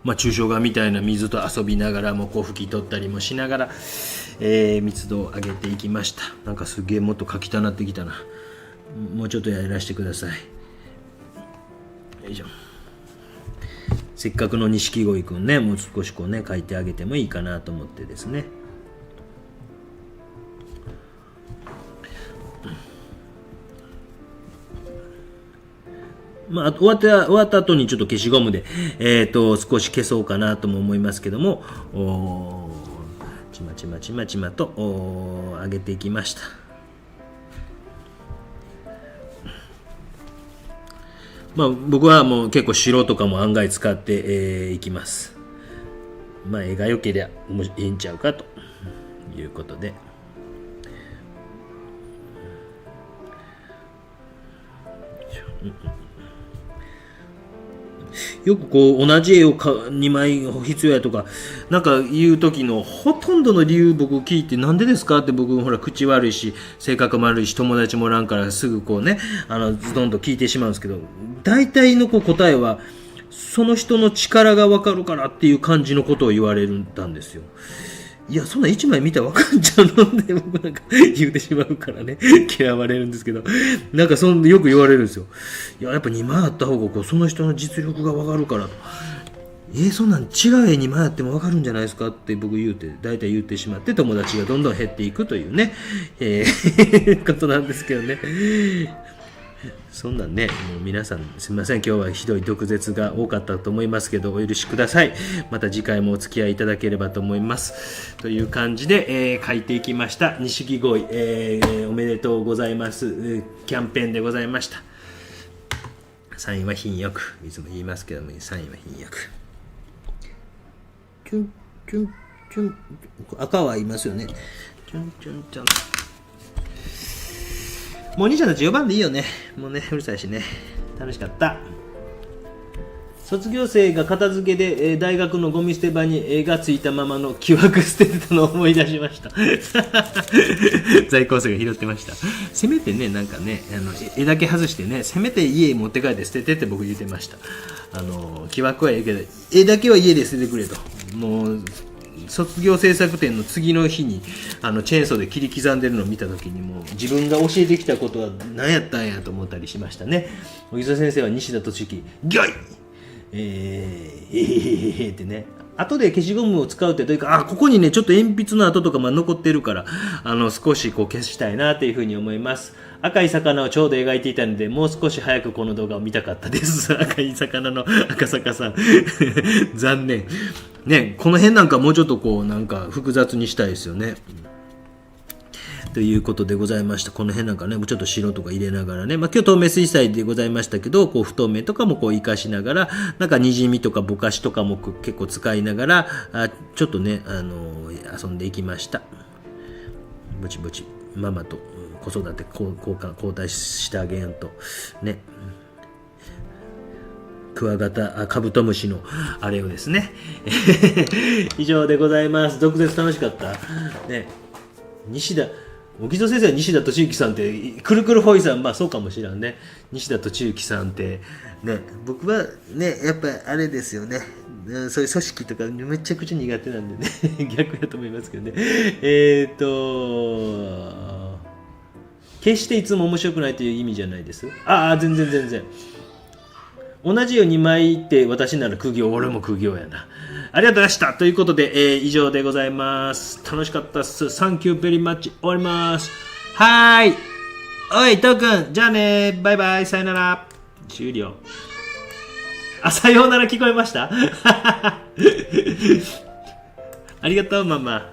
Speaker 1: まあ抽象画みたいな水と遊びながらもこう拭き取ったりもしながら、密度を上げていきました。なんかすげえもっと書きたなってきたな。もうちょっとやらせてください。よいしょ。せっかくの錦鯉くんねもう少しこうね書いてあげてもいいかなと思ってですね。まあ、終わった後にちょっと消しゴムで、少し消そうかなとも思いますけども、ちまちまと上げていきました。まあ、僕はもう結構白とかも案外使って、いきます。まあ、絵が良ければいいんちゃうかということで。よくこう同じ絵を2枚必要やとかなんか言う時のほとんどの理由僕聞いてなんでですかって僕ほら口悪いし性格も悪いし友達もおらんからすぐこうねズドンと聞いてしまうんですけど大体のこう答えはその人の力が分かるからっていう感じのことを言われたんですよ。いや、そんな1枚見たら分かんちゃうのって僕なんか言うてしまうからね、嫌われるんですけど、なんかよく言われるんですよ。いや、やっぱ2枚あった方がこうその人の実力が分かるからと。そんなん違う絵2枚あっても分かるんじゃないですかって僕大体言ってしまって友達がどんどん減っていくというね、ことなんですけどね。そんなんね、もう皆さんすみません、今日はひどい毒舌が多かったと思いますけどお許しください。また次回もお付き合いいただければと思いますという感じで、書いていきました錦鯉、おめでとうございます、キャンペーンでございました。サインは品よく、いつも言いますけどもサインは品よく。チュンチュンチュン、赤はいますよね。チュンチュンチュン。もうお兄ちゃんたち呼ばんでいいよね。もうね、うるさいしね。楽しかった。卒業生が片付けで、大学のゴミ捨て場に絵がついたままの木枠捨ててたのを思い出しました。在校生が拾ってました。せめてね、なんかね、絵だけ外してね、せめて家持って帰って捨ててって僕言ってました。木枠はええけど、絵だけは家で捨ててくれと。もう卒業制作展の次の日にチェーンソーで切り刻んでるのを見た時にもう自分が教えてきたことは何やったんやと思ったりしましたね。小木曽先生は西田敏行ギョイってね、後で消しゴムを使うってというかここにねちょっと鉛筆の跡とか残ってるから少しこう消したいなというふうに思います。赤い魚をちょうど描いていたのでもう少し早くこの動画を見たかったです。赤い魚の赤坂さん残念ね。この辺なんかもうちょっとこうなんか複雑にしたいですよね。ということでございました。この辺なんかね、もうちょっと白とか入れながらね、今日透明水彩でございましたけど、こう不透明とかもこう活かしながら、なんか滲みとかぼかしとかも結構使いながら、ちょっとね、遊んでいきました。ぼちぼち、ママと子育て交代してあげやんと。ね。クワガタ、カブトムシのあれをですね。以上でございます。毒舌楽しかった。ね。小木曽先生は西田敏行さんってくるくるホイさんそうかもしれんね。西田敏行さんってね僕はねやっぱあれですよね、そういう組織とかめちゃくちゃ苦手なんでね逆だと思いますけどね。決していつも面白くないという意味じゃないです。全然同じように巻いて私なら苦行、俺も苦行やな。ありがとうございました。ということで、以上でございます。楽しかったっす。Thank you very much。終わります。はーい。おい、トーくん。じゃあね。バイバイ。さよなら。終了。さようなら聞こえましたありがとう、ママ。